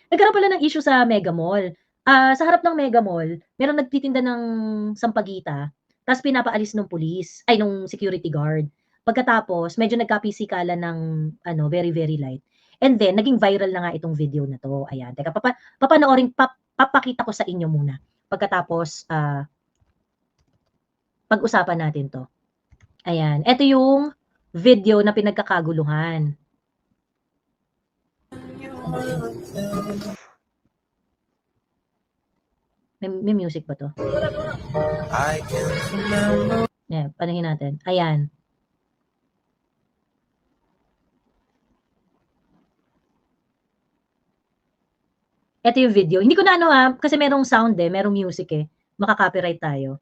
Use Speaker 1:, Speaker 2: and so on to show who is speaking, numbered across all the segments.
Speaker 1: Nagkaroon pala ng issue sa Mega Mall. Sa harap ng Mega Mall, merong nagtitinda ng sampagita, ta's pinapaalis nung pulis, ay nung security guard. Pagkatapos medyo nagkapisikalan ng ano, very, very light. And then naging viral na nga itong video na 'to, ayan. Teka papakita ko sa inyo muna. Pagkatapos, pag-usapan natin 'to. Ayan, eto yung video na pinagkakaguluhan. May music ba 'to? Ayan, panahin natin. Ayan. Eto yung video. Hindi ko na ano, kasi merong sound merong music Maka-copyright tayo.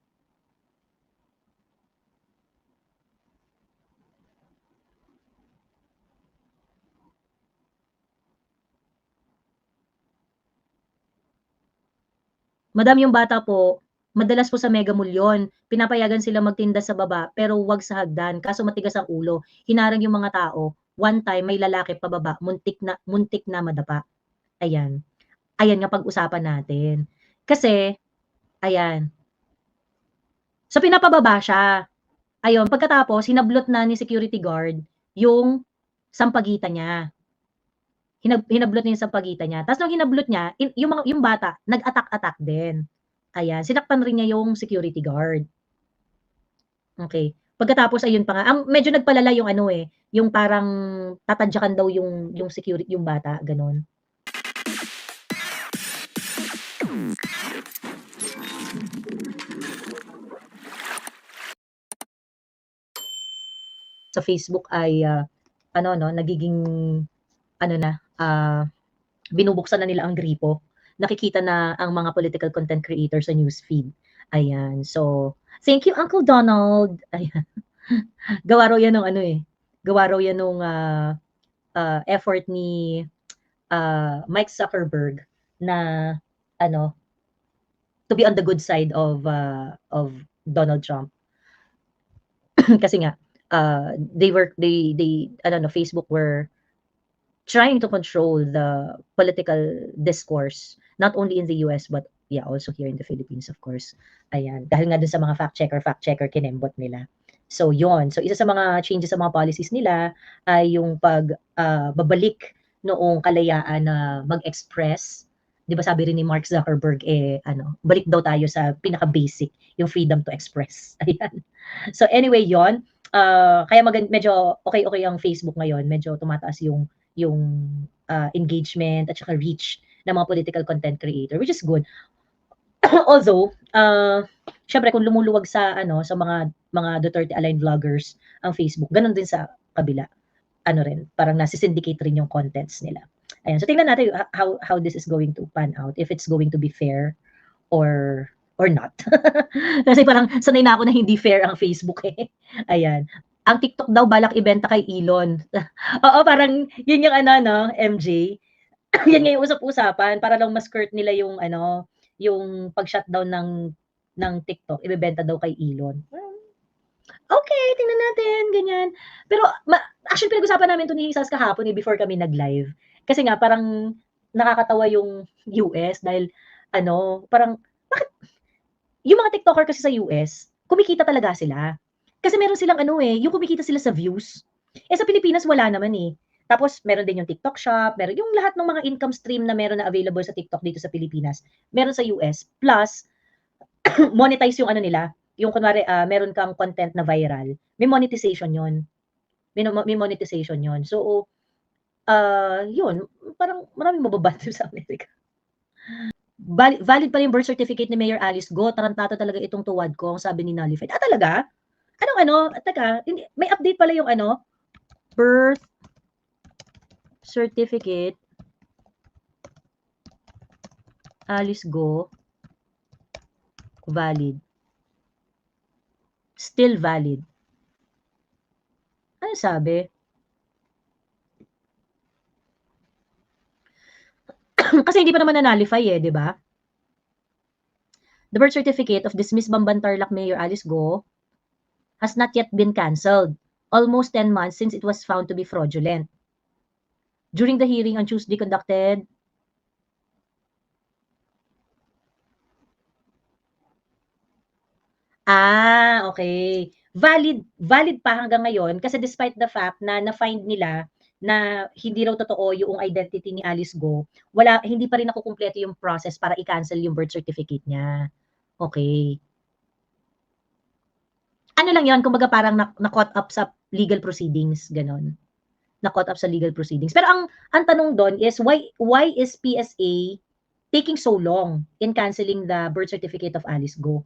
Speaker 1: Madam, yung bata po, madalas po sa Mega Mall yun. Pinapayagan sila magtinda sa baba, pero wag sa hagdan, kaso matigas ang ulo. Hinarang yung mga tao. One time, may lalaki pababa, muntik na madapa. Ayan. Ayan nga pag-usapan natin. Kasi, ayan. So, pinapababa siya. Ayun, pagkatapos, hinablot na ni security guard yung sampagita niya. Hinablot niya yung sampagita niya. Tapos nung hinablot niya, yung bata, nag-attack din. Ayan, sinaktan rin niya yung security guard. Okay. Pagkatapos ayun pa nga, ang medyo nagpalala yung ano yung parang tatadyakan daw yung security, yung bata, gano'n. Sa Facebook ay ano 'no, nagiging ano na, binubuksan na nila ang gripo. Nakikita na ang mga political content creators sa newsfeed. Ayan. So, thank you Uncle Donald. Ayan. Gawa raw 'yan nung ano gawa raw 'yan nung effort ni Mike Zuckerberg na ano, to be on the good side of Donald Trump. Kasi nga they I don't know, Facebook were trying to control the political discourse not only in the US but yeah, also here in the Philippines, of course. Ayan, dahil nga dun sa mga fact checker kinembot nila. So yon. So isa sa mga changes sa mga policies nila ay yung babalik noong kalayaan na mag-express. 'Di ba sabi rin ni Mark Zuckerberg ano, balik daw tayo sa pinaka-basic, yung freedom to express. Ayan. So anyway, yon. Kaya medyo okay ang Facebook ngayon, medyo tumataas yung engagement at saka reach ng mga political content creator, which is good. Although, syempre kung lumuluwag sa ano, sa mga Duterte aligned vloggers ang Facebook, ganun din sa kabila. Ano rin, parang nasi-syndicate rin yung contents nila. Ayan, so tingnan natin how this is going to pan out, if it's going to be fair or not. Kasi parang sanay na ako na hindi fair ang Facebook Ayan. Ang TikTok daw balak ibenta kay Elon. Oo, parang yun yung ano 'no, MJ. Yan nga yung usap-usapan para lang ma-skirt nila yung ano, yung pag-shutdown ng TikTok, ibebenta daw kay Elon. Okay, tingnan natin, ganyan. Pero actually pinag-usapan namin 'to ni Sas kahapon before kami nag-live. Kasi nga parang nakakatawa yung US dahil ano, parang bakit yung mga TikToker kasi sa US, kumikita talaga sila. Kasi meron silang ano yung kumikita sila sa views. Sa Pilipinas wala naman Tapos meron din yung TikTok Shop, meron yung lahat ng mga income stream na meron na available sa TikTok dito sa Pilipinas, meron sa US. Plus, monetize yung ano nila, yung kunwari meron kang content na viral, may monetization yon. May monetization yon. So, yun, parang maraming mababanto sa Amerika. Valid pa rin birth certificate ni Mayor Alice Go. Tarantado talaga itong tuwad ko, ang sabi ni Nullified. Talaga? Anong ano? Teka, may update pala yung ano, birth certificate Alice Go valid. Still valid. Ano sabi? Kasi hindi pa naman na-nullify di ba? The birth certificate of dismissed Bamban-Tarlac Mayor Alice Go has not yet been cancelled, almost 10 months since it was found to be fraudulent. During the hearing on Tuesday conducted Okay. Valid pa hanggang ngayon kasi despite the fact na na-find nila na hindi raw totoo yung identity ni Alice Go, hindi pa rin nakukumpleto yung process para i-cancel yung birth certificate niya. Okay. Ano lang yun, kumbaga parang na-caught up sa legal proceedings, gano'n. Na-caught up sa legal proceedings. Pero ang tanong doon is why is PSA taking so long in canceling the birth certificate of Alice Go?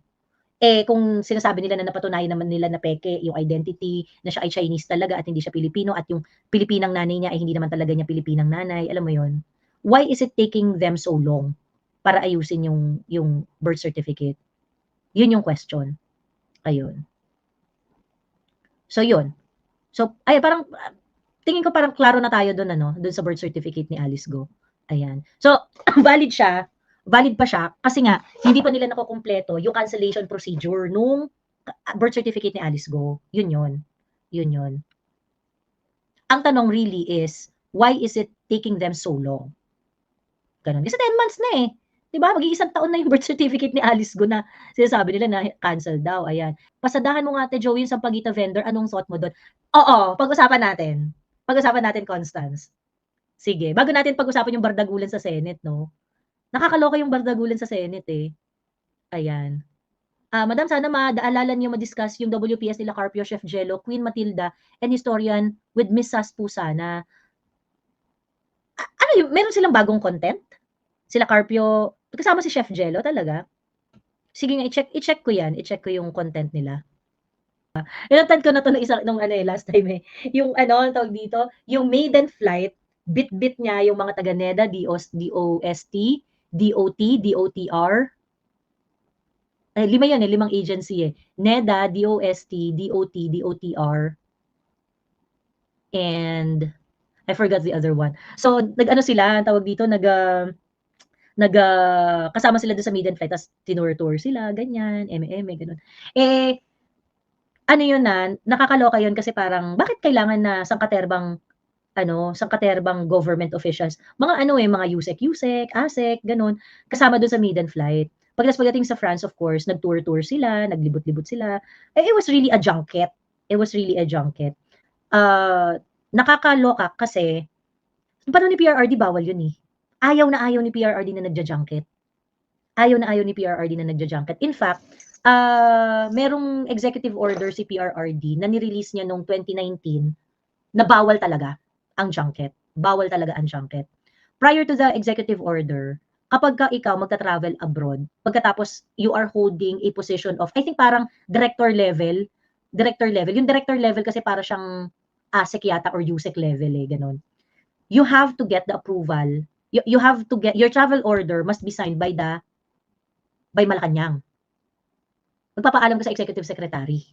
Speaker 1: Kung sinasabi nila na napatunayan naman nila na peke yung identity, na siya ay Chinese talaga at hindi siya Pilipino at yung Pilipinang nanay niya ay hindi naman talaga niya Pilipinang nanay, alam mo yun? Why is it taking them so long para ayusin yung birth certificate? Yun yung question. Ayun. So yun. So ay parang tingin ko parang klaro na tayo doon ano, doon sa birth certificate ni Alice Go. Ayan. So valid siya, valid pa siya kasi nga hindi pa nila nakukumpleto yung cancellation procedure nung birth certificate ni Alice Go. Yun yun. Yun yun. Ang tanong really is, why is it taking them so long? Ganun. Kasi 10 months na eh. 'Di ba? Mag-iisang taon na yung birth certificate ni Alice Go na sinasabi nila na cancel daw, ayan. Pasadahan mo nga Ate Joey yung Sampaguita vendor, anong thought mo doon? Oo, pag-usapan natin. Pag-usapan natin, Constance. Sige, bago natin pag-usapan yung bardagulan sa Senate, no? Nakakaloka yung bardagulan sa Senate eh. Ayan. Madam, sana madaalala niyo ma-discuss yung WPS nila Carpio, Chef Jello, Queen Matilda, and historian with Miss Sas po sana. Ano yung, meron silang bagong content? Sila Carpio, kasama si Chef Jello talaga? Sige nga, i-check ko yan. I-check ko yung content nila. Inuntan ko na to nung ano eh, last time eh. Yung ano, ang tawag dito, yung maiden flight, bit-bit niya yung mga taga NEDA, DOST, DOT, DOTR. Ay, 5 yan eh, 5 agency eh. NEDA, DOST, DOT, DOTR, and I forgot the other one. So, nag-ano sila, tawag dito, kasama sila doon sa maiden flight, tapos tinur-tour sila, ganyan, eme-eme, ganun. Ano yun nakakaloka yun kasi parang, bakit kailangan na sangkaterbang government officials, mga ano mga USEC, ASEC, ganun, kasama doon sa maiden flight. Pagdating sa France, of course, nag-tour-tour sila, naglibot-libot sila. It was really a junket. It was really a junket. Nakakaloka kasi, panahon ni PRRD, bawal yun eh. Ayaw na ayaw ni PRRD na nagja-junket. Ayaw na ayaw ni PRRD na nagja-junket. In fact, merong executive order si PRRD na nirelease niya noong 2019 na bawal talaga ang junket. Bawal talaga ang junket. Prior to the executive order, kapag ka ikaw magta-travel abroad, pagkatapos you are holding a position of, I think parang director level. Yung director level kasi para siyang ASEC yata or USEC level eh, ganun. You have to get the approval. You have to get, your travel order must be signed by Malacanang. Magpapaalam ka sa executive secretary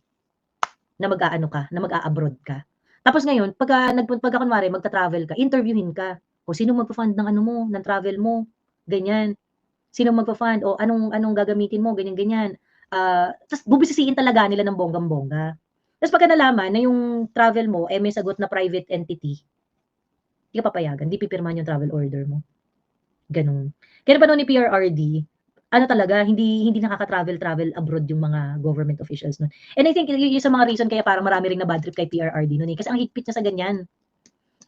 Speaker 1: na mag-aano ka, na mag-a-abroad ka. Tapos ngayon, pagka kunwari magta-travel ka, interviewin ka. O sino magfa-fund ng ano mo, ng travel mo? Ganyan. Sino magfa-fund? O anong gagamitin mo? Ganyan. Tapos bubisisiin talaga nila ng bonggang-bongga. Tapos pagka nalaman na yung travel mo may sagot na private entity, hindi ka papayagan, hindi pipirmahan yung travel order mo. Ganun. Kaya pa noon ni PRRD, ano talaga, hindi nakaka-travel abroad yung mga government officials nun. And I think yun sa mga reason kaya parang marami ring na bad trip kay PRRD nun eh. Kasi ang higpit niya sa ganyan.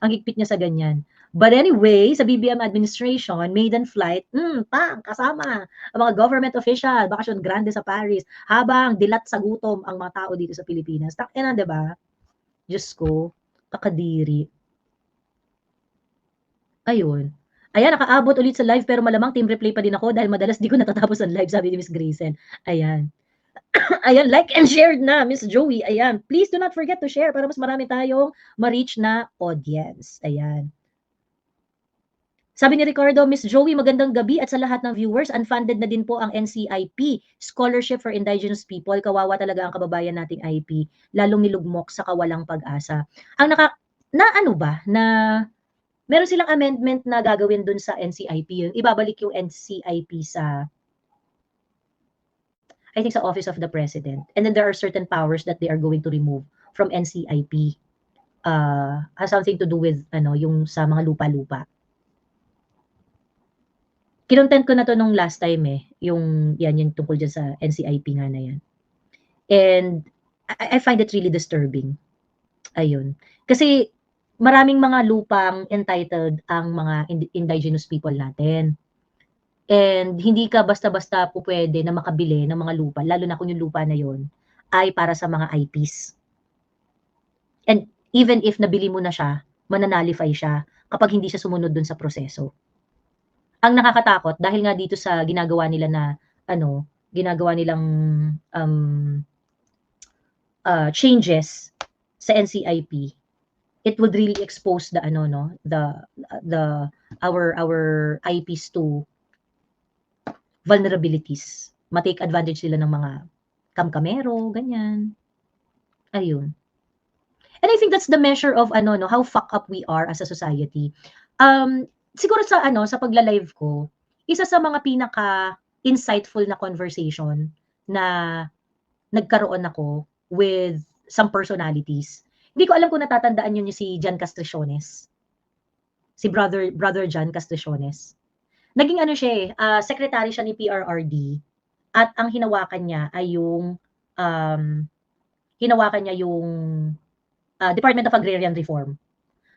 Speaker 1: Ang higpit niya sa ganyan. But anyway, sa BBM administration, maiden flight, kasama ang mga government official, bakasyon grande sa Paris, habang dilat sa gutom ang mga tao dito sa Pilipinas. Takina, di ba? Diyos ko, kakadiri. Ayun. Ayan, nakaabot ulit sa live pero malamang team replay pa din ako dahil madalas di ko natatapos ang live, sabi ni Miss Grayson. Ayan. Ayan, like and share na, Miss Joey. Ayan. Please do not forget to share para mas marami tayong ma-reach na audience. Ayan. Sabi ni Ricardo, Miss Joey, magandang gabi at sa lahat ng viewers, unfunded na din po ang NCIP, Scholarship for Indigenous People. Kawawa talaga ang kababayan nating IP, lalong nilugmok sa kawalang pag-asa. Ang meron silang amendment na gagawin dun sa NCIP. Yung ibabalik yung NCIP sa, I think, sa Office of the President. And then there are certain powers that they are going to remove from NCIP. Has something to do with yung sa mga lupa-lupa. Kinontent ko na to nung last time eh, yung tungkol dyan sa NCIP nga na yan. And I find it really disturbing. Ayun. Kasi maraming mga lupang entitled ang mga indigenous people natin. And hindi ka basta-basta pupuwede na makabili ng mga lupa, lalo na kung yung lupa na yun ay para sa mga IPs. And even if nabili mo na siya, mananalify siya kapag hindi siya sumunod dun sa proseso. Ang nakakatakot dahil nga dito sa ginagawa nila na ano, ginagawa nilang um, changes sa NCIP, it would really expose the ano no, the our IPs to vulnerabilities. Ma-take advantage sila ng mga kamkamero, ganyan. Ayun. And I think that's the measure of ano no, how fucked up we are as a society. Siguro sa ano, sa pagla-live ko, isa sa mga pinaka-insightful na conversation na nagkaroon ako with some personalities. Hindi ko alam kung natatandaan niyo si Jan Castriciones. Si brother Jan Castriciones. Naging ano siya secretary siya ni PRRD at ang hinawakan niya ay yung Department of Agrarian Reform.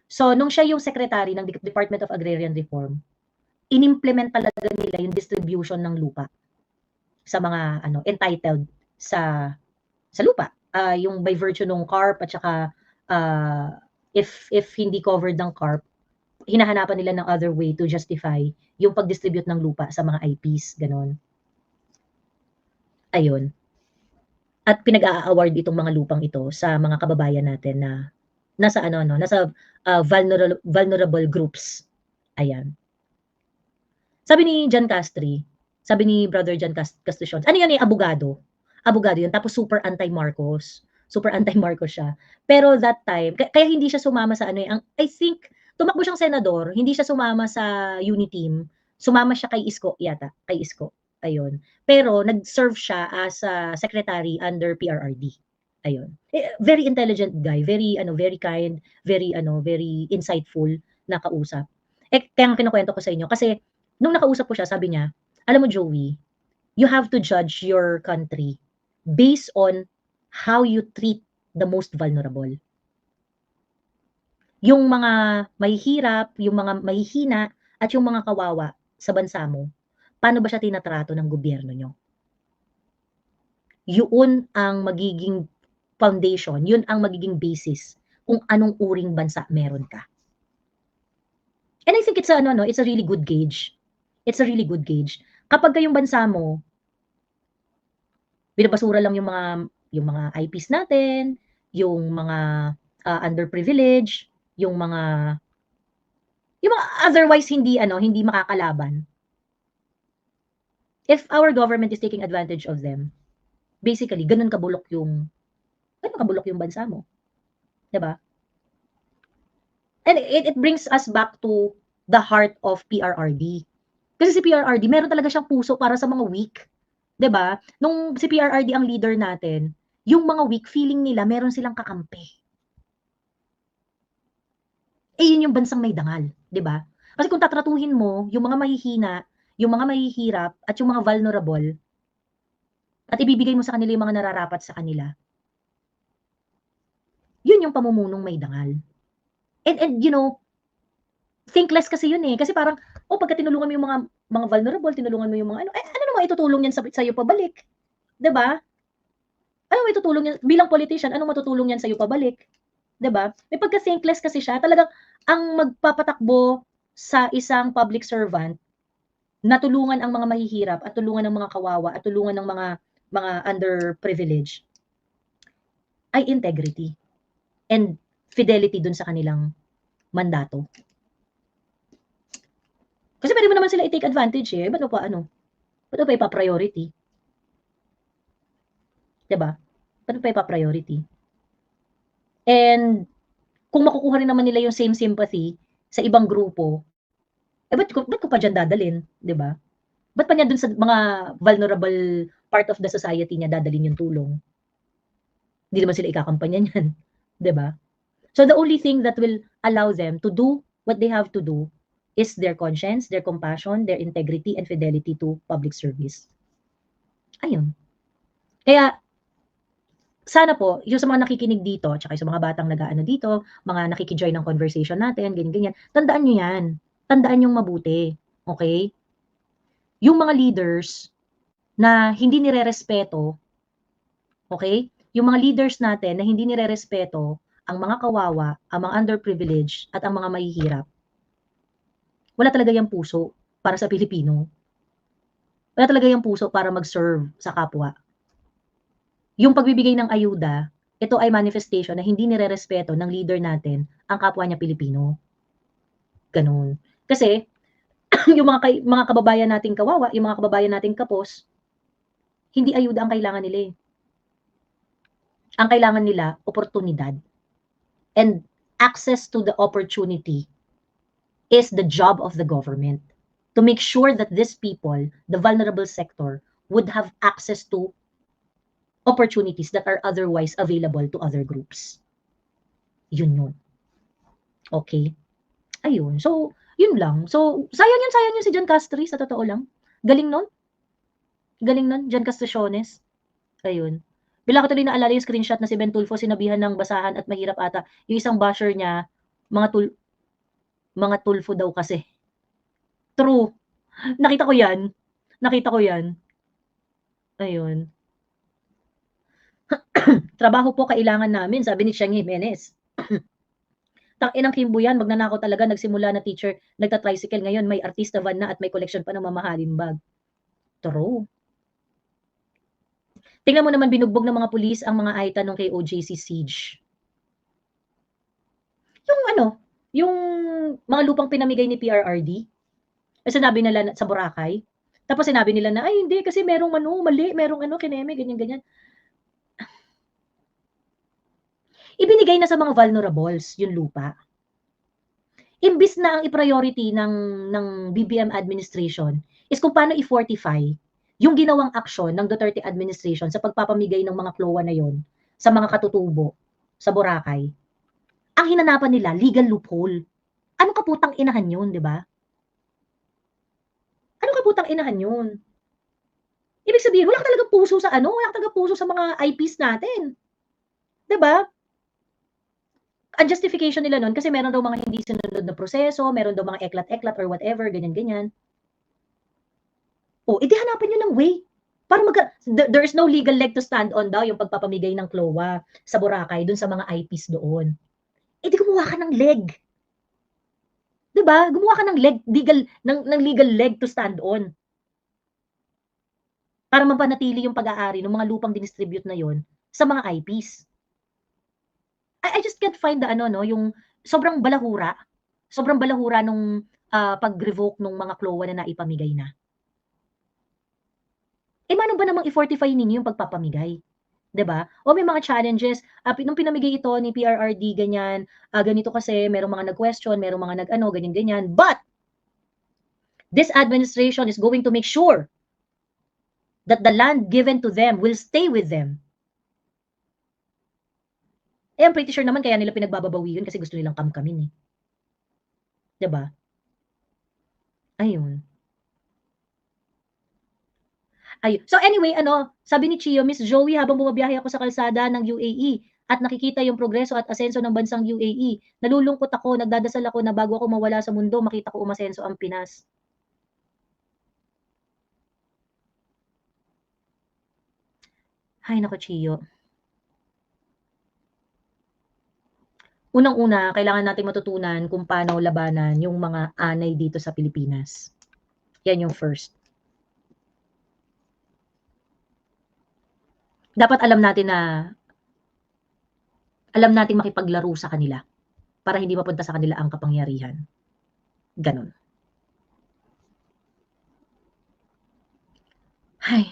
Speaker 1: So nung siya yung secretary ng Department of Agrarian Reform, inimplement talaga nila yung distribution ng lupa sa mga ano entitled sa lupa. Yung by virtue ng CARP at saka if hindi covered ng CARP, hinahanapan nila ng other way to justify yung pag-distribute ng lupa sa mga IPs, ganon. Ayun. At pinag-a-award itong mga lupang ito sa mga kababayan natin na nasa ano no, nasa vulnerable groups. Ayan. Sabi ni Jan Castri, sabi ni Brother Jan Castricion, ano yan abogado. Abogado yun, tapos super anti-Marcos. Super anti-Marcos siya. Pero that time, kaya hindi siya sumama sa ano I think, tumakbo siyang senador, hindi siya sumama sa Uniteam, sumama siya kay Isko yata, kay Isko. Ayun. Pero nag-serve siya as a secretary under PRRD. Ayun. Very intelligent guy, very kind, very insightful na kausap. Kaya kinukuwento ko sa inyo kasi nung nakausap ko siya, sabi niya, alam mo Joey, you have to judge your country based on how you treat the most vulnerable. Yung mga mahihirap, yung mga mahihina, at yung mga kawawa sa bansa mo, paano ba siya tinatrato ng gobyerno nyo? Yun ang magiging foundation, yun ang magiging basis kung anong uring bansa meron ka. And I think it's a really good gauge. It's a really good gauge. Kapag yung bansa mo, binabasura lang yung mga IPs natin, yung mga underprivileged, yung mga otherwise hindi makakalaban. If our government is taking advantage of them, basically ganun kabulok yung bansa mo. 'Di ba? And it brings us back to the heart of PRRD. Kasi si PRRD, meron talaga siyang puso para sa mga weak. 'Di ba? Nung si PRRD ang leader natin, yung mga weak feeling nila meron silang kakampi. Yun yung bansang may dangal, 'di ba? Kasi kung tatratuhin mo yung mga mahihina, yung mga mahihirap at yung mga vulnerable at ibibigay mo sa kanila yung mga nararapat sa kanila. Yun yung pamumunong may dangal. And think less kasi yun kasi parang pagka tinulungan mo yung mga vulnerable, tinulungan mo yung mga ano naman itutulong yan sa iyo pabalik? 'Di ba? Ano maitutulong yan bilang politician, ano matutulong yan sa iyo pabalik? 'Di ba? May pagka-thankless kasi siya. Talagang ang magpapatakbo sa isang public servant na tulungan ang mga mahihirap at tulungan ang mga kawawa at tulungan ng mga underprivileged ay integrity and fidelity dun sa kanilang mandato. Kasi pwede mo naman sila i-take advantage ba't mo pa ba't mo pa ipa-priority? 'Di ba? Ba't mo pa ipa-priority? And kung makukuha rin naman nila yung same sympathy sa ibang grupo, ba't ko pa diyan dadalhin, 'di ba? Ba't pa niya dun sa mga vulnerable part of the society niya dadalhin yung tulong? Hindi naman sila ikakampanya niyan, 'di ba? So the only thing that will allow them to do what they have to do is their conscience, their compassion, their integrity and fidelity to public service. Ayun. Kaya sana po, yung sa mga nakikinig dito, tsaka yung sa mga batang nag-aano dito, mga nakiki-join ng conversation natin, ganyan-ganyan, tandaan nyo yan. Tandaan yung mabuti. Okay? Yung mga leaders na hindi nirerespeto, okay? Yung mga leaders natin na hindi nirerespeto ang mga kawawa, ang mga underprivileged, at ang mga mahihirap, wala talaga yung puso para sa Pilipino. Wala talaga yung puso para mag-serve sa kapwa. Yung pagbibigay ng ayuda, ito ay manifestation na hindi nirerespeto ng leader natin ang kapwa niya Pilipino. Ganun. Kasi, yung mga kababayan nating kawawa, yung mga kababayan nating kapos, hindi ayuda ang kailangan nila eh. Ang kailangan nila, oportunidad. And access to the opportunity is the job of the government to make sure that these people, the vulnerable sector, would have access to opportunities that are otherwise available to other groups. Yun. Okay? Ayun. So, yun lang. So, sayang yun si John Castries, sa totoo lang. Galing nun. John Castriciones. Ayun. Bigla ko tuloy naalala yung screenshot na si Ben Tulfo sinabihan ng basahan at mahirap ata. Yung isang basher niya, mga Tulfo daw kasi. True. Nakita ko yan. Ayun. Trabaho po kailangan namin, sabi ni Siang Jimenez. Tang-inang Kimbo yan, magnanakaw talaga, nagsimula na teacher, nagta-tricycle, ngayon may artista van na at may collection pa ng mamahaling bag. True. Tingnan mo naman binugbog ng mga pulis ang mga item nung kay OJC Siege. Yung mga lupang pinamigay ni PRRD, sinabi nila sa Boracay, tapos sinabi nila na, ay hindi, kasi merong mali, merong kineme, ganyan-ganyan. Ibinigay na sa mga vulnerables yung lupa. Imbis na ang i-priority ng BBM administration is kung paano i-fortify yung ginawang aksyon ng Duterte administration sa pagpapamigay ng mga klowa na yon sa mga katutubo sa Boracay. Ang hinanapan nila, legal loophole. Ano kaputang inahan yun, di ba? Ano kaputang inahan yun? Ibig sabihin, wala ka talagang puso sa wala ka talagang puso sa mga IPs natin. Di ba? Ang justification nila nun, kasi meron daw mga hindi sinunod na proseso, meron daw mga eklat-eklat or whatever, ganyan-ganyan. Edi hanapan nyo ng way. Para there is no legal leg to stand on daw yung pagpapamigay ng klowa sa Boracay dun sa mga IPs doon. Edi gumawa ka ng leg. 'Di ba? Gumawa ka ng legal leg to stand on. Para mapanatili yung pag-aari ng mga lupang dinistribute na yon sa mga IPs. I just can't find the yung sobrang balahura nung pag-revoke nung mga klowa na naipamigay na. Mano ba namang i-fortify ninyo yung pagpapamigay? 'Di ba? O may mga challenges, nung pinamigay ito ni PRRD ganyan, ganito kasi merong mga nag-question, merong mga ganyan-ganyan. But this administration is going to make sure that the land given to them will stay with them. I'm pretty sure naman kaya nila pinagbababawi yun kasi gusto nilang kamkamin eh. 'Di ba? Ayun. So anyway, sabi ni Chio, Miss Joey, habang bumabiyahe ako sa kalsada ng UAE at nakikita yung progreso at asenso ng bansang UAE, nalulungkot ako, nagdadasal ako na bago ako mawala sa mundo, makita ko umasenso ang Pinas. Hay nako, Chio. Unang-una, kailangan nating matutunan kung paano labanan yung mga anay dito sa Pilipinas. Yan yung first. Dapat alam nating makipaglaro sa kanila para hindi mapunta sa kanila ang kapangyarihan. Ganon. Hay.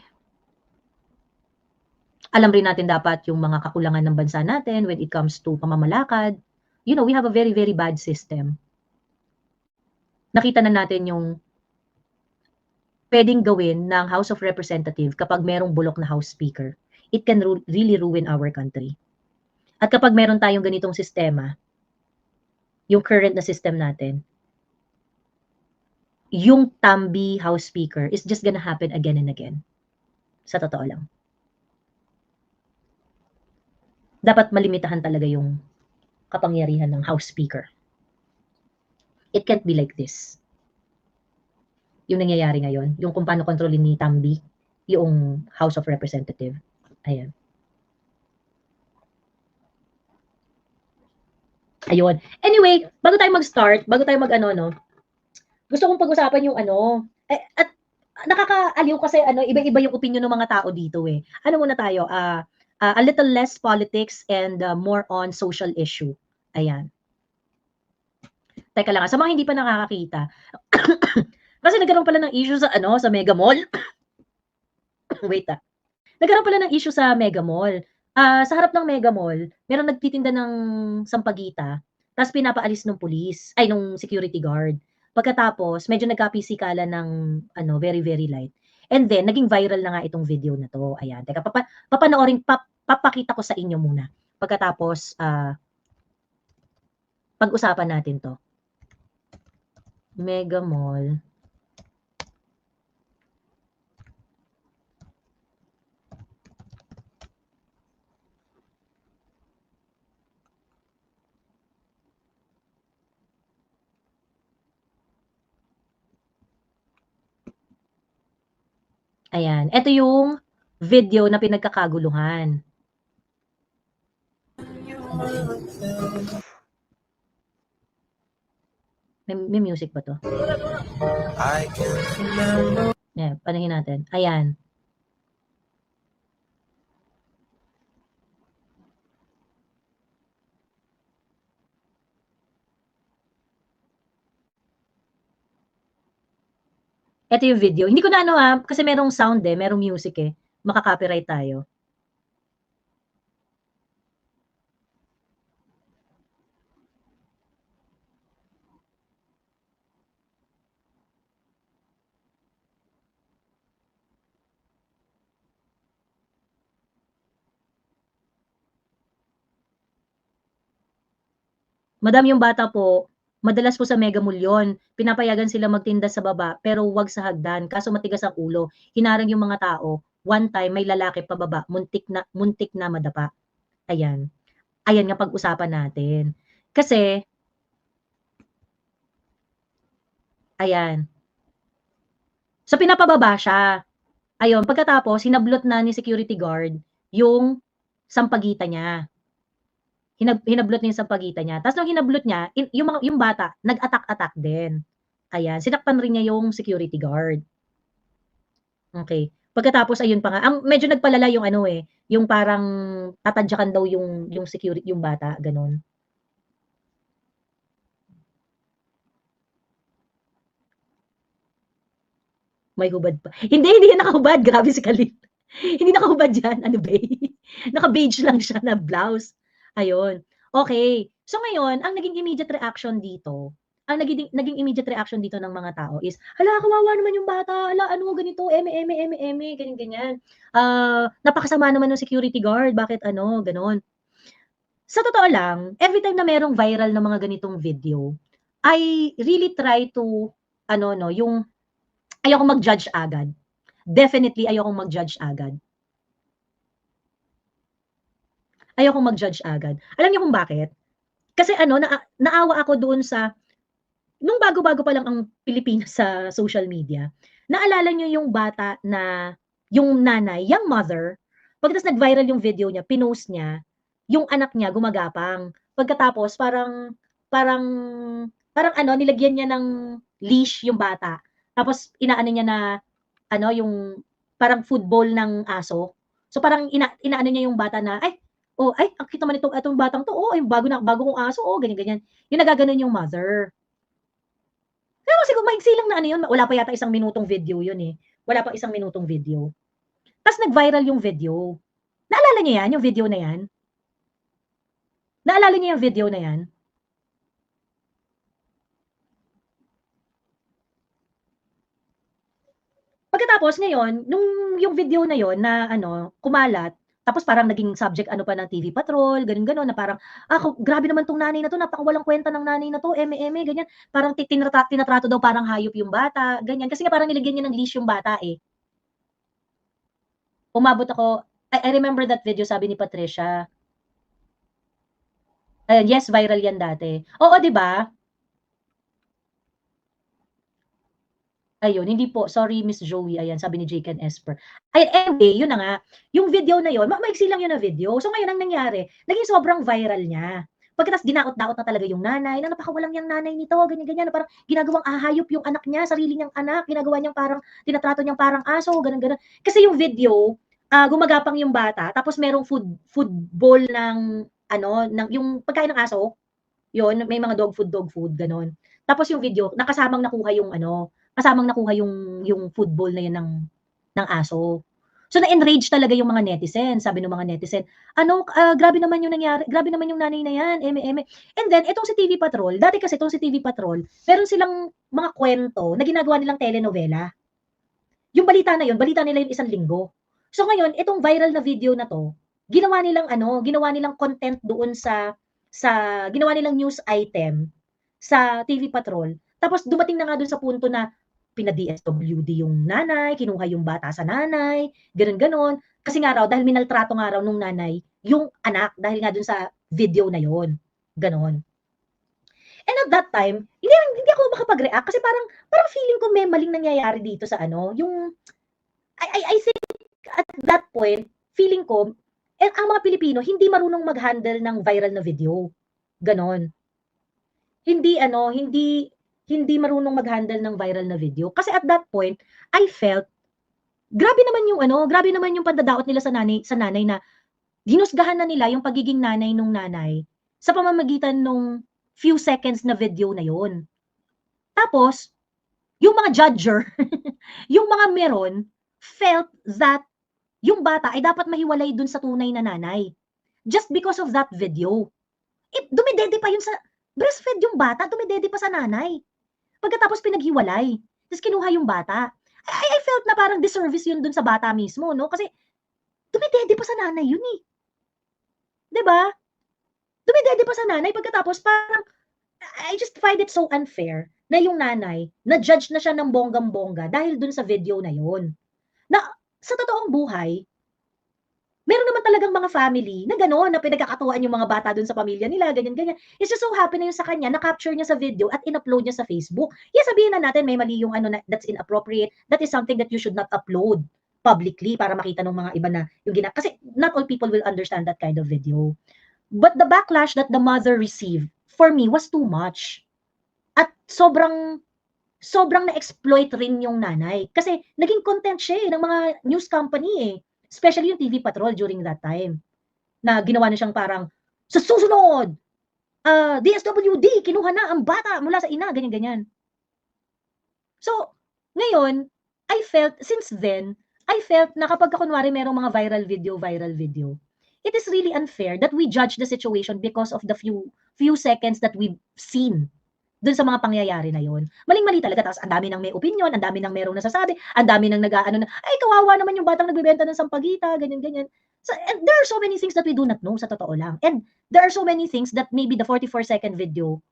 Speaker 1: Alam rin natin dapat yung mga kakulangan ng bansa natin when it comes to pamamalakad. We have a very, very bad system. Nakita na natin yung pwedeng gawin ng House of Representatives kapag merong bulok na House Speaker. It can really ruin our country. At kapag meron tayong ganitong sistema, yung current na system natin, yung Tambi House Speaker is just gonna happen again and again. Sa totoo lang. dapat malimitahan talaga yung kapangyarihan ng House Speaker. It can't be like this. Yung nangyayari ngayon, yung kung paano kontrolin ni Tambi yung House of Representative. Ayan. Ayun. Anyway, bago tayo mag-start, bago tayo mag-ano, no, gusto kong pag-usapan yung ano, at nakakaaliw kasi ano, iba-iba yung opinion ng mga tao dito eh. Ano muna tayo, a little less politics and more on social issue. Ayan. Teka lang, sa mga hindi pa nakakakita. Kasi nagkaroon pala ng issue sa ano, sa Mega Mall. Wait Nagkaroon pala ng issue sa Mega Mall. Sa harap ng Mega Mall, merong nagtitinda ng sampagita, tapos pinapaalis nung pulis, ay nung security guard. Pagkatapos, medyo nagkapisikalan ng ano, very, very light. And then, naging viral na nga itong video na to. Ayan, teka, papanoorin, papakita ko sa inyo muna. Pagkatapos, pag-usapan natin to. Mega Mall. Ayan, ito yung video na pinagkakaguluhan. May music ba to? Ayan, panahin natin. Ayan. Ito yung video. Hindi ko na ano kasi merong sound merong music Maka-copyright tayo. Madam, yung bata po, madalas po sa Mega Mall yun. Pinapayagan sila magtinda sa baba, pero wag sa hagdan. Kaso matigas ang ulo. Hinarang yung mga tao. One time, may lalaki pababa. Muntik na madapa. Ayan. Ayan nga pag-usapan natin. Kasi, ayan. So, pinapababa siya. Ayun, pagkatapos, hinablot na ni security guard yung sampagita niya. Hinablot niya yung sampagita niya. Tapos nung hinablot niya, yung bata, nag-attack-attack din. Ayan, sinaktan rin niya yung security guard. Okay. Pagkatapos ayun pa nga, ang medyo nagpalala yung ano yung parang tatadyakan daw yung security yung bata, gano'n. May hubad pa. Hindi yan nakahubad, grabe si Khalil. Hindi nakahubad yan, ano ba Naka-beige lang siya na blouse. Ayun. Okay. So ngayon, ang naging immediate reaction dito, ang naging immediate reaction dito ng mga tao is, "Hala, kawawa naman yung bata. Hala, ano ganito, eme, ganyan-ganyan. Napakasama naman ng security guard, bakit ano, gano'n." Sa totoo lang, every time na merong viral na mga ganitong video, I really try to ano 'no, yung ayokong mag-judge agad. Definitely ayokong mag-judge agad. Ayokong mag-judge agad. Alam niyo kung bakit? Kasi ano, naawa ako doon sa nung bago-bago pa lang ang Pilipinas sa social media. Naalala niyo yung bata na yung nanay, young mother, pagkatapos nag-viral yung video niya, pinost niya, yung anak niya gumagapang. Pagkatapos parang parang ano, nilagyan niya ng leash yung bata. Tapos inaano niya na ano, yung parang food bowl ng aso. So parang inaano niya yung bata na, "Ay, oh, ay ang cute naman itong batang 'to, oh, yung bago kong aso, oh," ganyan-ganyan. Yung nagaganon yung mother. Pero siguro maiksi lang na ano yun, wala pa yata 1 minutong video yun Wala pa 1 minutong video. Tas nag-viral yung video. Naalala niyo yan, yung video na yan? Naalala niyo yung video na yan? Pagkatapos ngayon, nung yung video na yun na ano, kumalat, tapos parang naging subject ano pa ng TV Patrol, gano'n-gano'n na parang, grabe naman 'tong nanay na 'to, napakawalang kuwenta ng nanay na 'to, eme, ganyan. Parang tinatrato daw parang hayop yung bata, ganyan. Kasi nga parang nilagyan niya ng leash yung bata Umabot ako I remember that video, sabi ni Patricia, Yes, viral yan dati. Oo, 'di ba? Ayun, hindi po, sorry Miss Joey, ayan sabi ni Jken Esper. Ay, anyway, yun na nga, yung video na yun, maiksi lang yun na video. So ngayon ang nangyari, naging sobrang viral niya. Pagkatapos dinaot-daot na talaga yung nanay, na napakawalang yang nanay nito, ganyan-ganyan, na parang ginagawang ahayop yung anak niya, sarili niyang anak, ginagawa niyang parang, tinatrato niyang parang aso, ganun-ganun. Kasi yung video, gumagapang yung bata, tapos merong food bowl ng, ano, ng, yung pagkain ng aso, yun, may mga dog food, gano'n. Tapos yung video, nakasamang nakuha yung ano, kasamang nakuha yung food bowl na yun ng aso. So na-enrage talaga yung mga netizen, sabi ng mga netizen, ano, grabe naman yung nangyari, grabe naman yung nanay na yan, eme-eme. And then, itong si TV Patrol, dati kasi itong si TV Patrol, meron silang mga kwento na ginagawa nilang telenovela. Yung balita na yun, balita nila yung isang linggo. So ngayon, itong viral na video na to, ginawa nilang ano, ginawa nilang content doon sa ginawa nilang news item sa TV Patrol. Tapos dumating na nga doon sa punto na pina-DSWD yung nanay, kinuha yung bata sa nanay, gano'n-gano'n. Kasi nga raw, dahil minaltrato nga raw nung nanay yung anak, dahil nga doon sa video na yon, gano'n. And at that time, hindi ako makapag-react kasi parang feeling ko may maling nangyayari dito sa ano, yung I think at that point, feeling ko, ang mga Pilipino hindi marunong mag-handle ng viral na video, gano'n. Hindi ano, hindi marunong mag-handle ng viral na video. Kasi at that point, I felt, grabe naman yung ano, grabe naman yung pandadaot nila sa nanay na hinusgahan na nila yung pagiging nanay nung nanay sa pamamagitan nung few seconds na video na yun. Tapos, yung mga judger, yung mga meron, felt that yung bata ay dapat mahiwalay dun sa tunay na nanay. Just because of that video. Dumidede pa yun sa, breastfed yung bata, dumidede pa sa nanay. Pagkatapos pinaghiwalay. Tapos kinuha yung bata. I felt na parang disservice yun dun sa bata mismo, no? Kasi dumidede pa sa nanay yun eh. 'Di ba? Dumidede pa sa nanay pagkatapos parang I just find it so unfair na yung nanay, na-judge na siya ng bonggang-bongga dahil dun sa video na yun. Na sa totoong buhay, meron naman talagang mga family na gano'n, na pinagkakatuwaan yung mga bata dun sa pamilya nila, ganyan-ganyan. It's just so happen na yung sa kanya, na-capture niya sa video at in-upload niya sa Facebook. Yes, sabihin na natin may mali yung ano na, that's inappropriate. That is something that you should not upload publicly para makita ng mga iba na yung kasi not all people will understand that kind of video. But the backlash that the mother received, for me, was too much. At sobrang na-exploit rin yung nanay. Kasi naging content siya ng mga news company eh. Especially yung TV Patrol during that time. Na ginawa na siyang parang, sa susunod, DSWD, kinuha na ang bata mula sa ina, ganyan-ganyan. So, ngayon, since then, I felt na kapag kunwari merong mga viral video, it is really unfair that we judge the situation because of the few seconds that we've seen dun sa mga pangyayari na yun. Maling-mali talaga, tapos ang dami ng may opinion, ang dami ng merong nasasabi, ang dami ng nag-aano na, ay kawawa naman yung batang nagbebenta ng sampagita, ganyan-ganyan. So, and there are so many things that we do not know, sa totoo lang. And there are so many things that maybe the 44-second video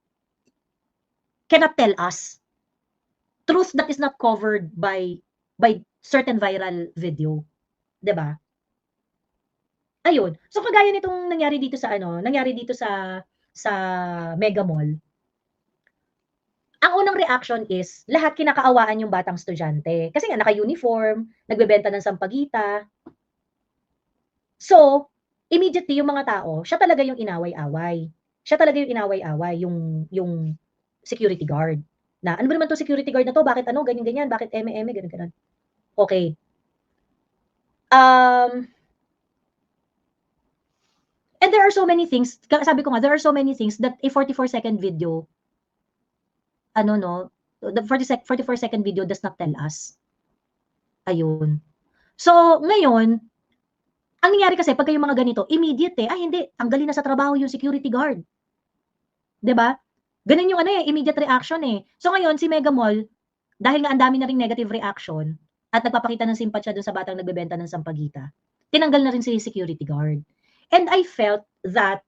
Speaker 1: cannot tell us. Truth that is not covered by certain viral video. 'Di ba? Ayun. So kagaya nitong nangyari dito sa ano, nangyari dito sa Mega Mall. Ang unang reaction is lahat kinakaawaan yung batang estudyante. Kasi nga naka-uniform, nagbebenta ng sampagita. So, immediately yung mga tao, siya talaga yung inaway-away. Siya talaga yung inaway-away, yung security guard. Na, ano ba naman 'tong security guard na 'to? Bakit ano, ganyan-ganyan, bakit eme-eme, gano'n-gano'n. Okay. And there are so many things, sabi ko nga, there are so many things that a 44-second video, ano no, the 44-second video does not tell us. Ayun. So, ngayon, ang nangyari kasi pagka yung mga ganito, immediate ay hindi, tanggalin na sa trabaho yung security guard. 'Di ba? Ganun yung ano eh, immediate reaction eh. So ngayon, si Mega Mall, dahil nga ang dami na ring negative reaction at nagpapakita ng simpatsya dun sa batang nagbebenta ng sampagita, tinanggal na rin si security guard. And I felt that,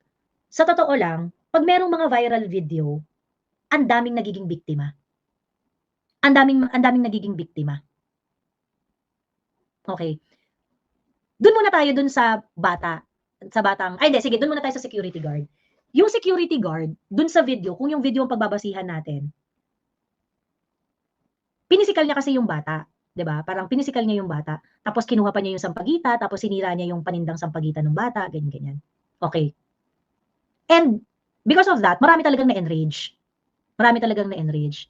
Speaker 1: sa totoo lang, pag merong mga viral video, ang daming nagiging biktima. Ang daming nagiging biktima. Okay. Dun muna tayo dun sa bata, sa batang, ay hindi, sige, dun muna tayo sa security guard. Yung security guard, dun sa video, kung yung video ang pagbabasihan natin, pinisikal niya kasi yung bata, 'di ba? Parang pinisikal niya yung bata, tapos kinuha pa niya yung sampagita, tapos sinira niya yung panindang sampagita ng bata, ganyan-ganyan. Okay. And because of that, marami talagang na-enrage. Marami talagang na-enrage.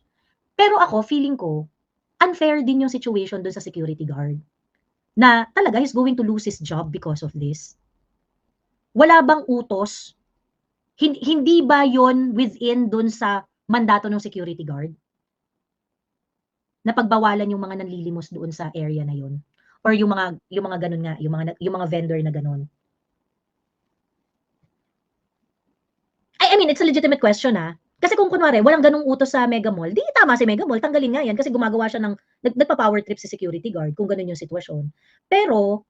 Speaker 1: Pero ako, feeling ko, unfair din yung situation dun sa security guard. Na talaga he's going to lose his job because of this. Wala bang utos? Hindi ba yon within dun sa mandato ng security guard? Na pagbawalan yung mga nanlilimos doon sa area na yun? Or yung mga ganun nga, yung mga vendor na ganun? I mean, it's a legitimate question, Kasi kung kunwari walang ganung utos sa Mega Mall, 'di tama si Mega Mall, tanggalin nga 'yan kasi gumagawa siya ng nagpa-power trip si security guard kung gano'n yung sitwasyon. Pero,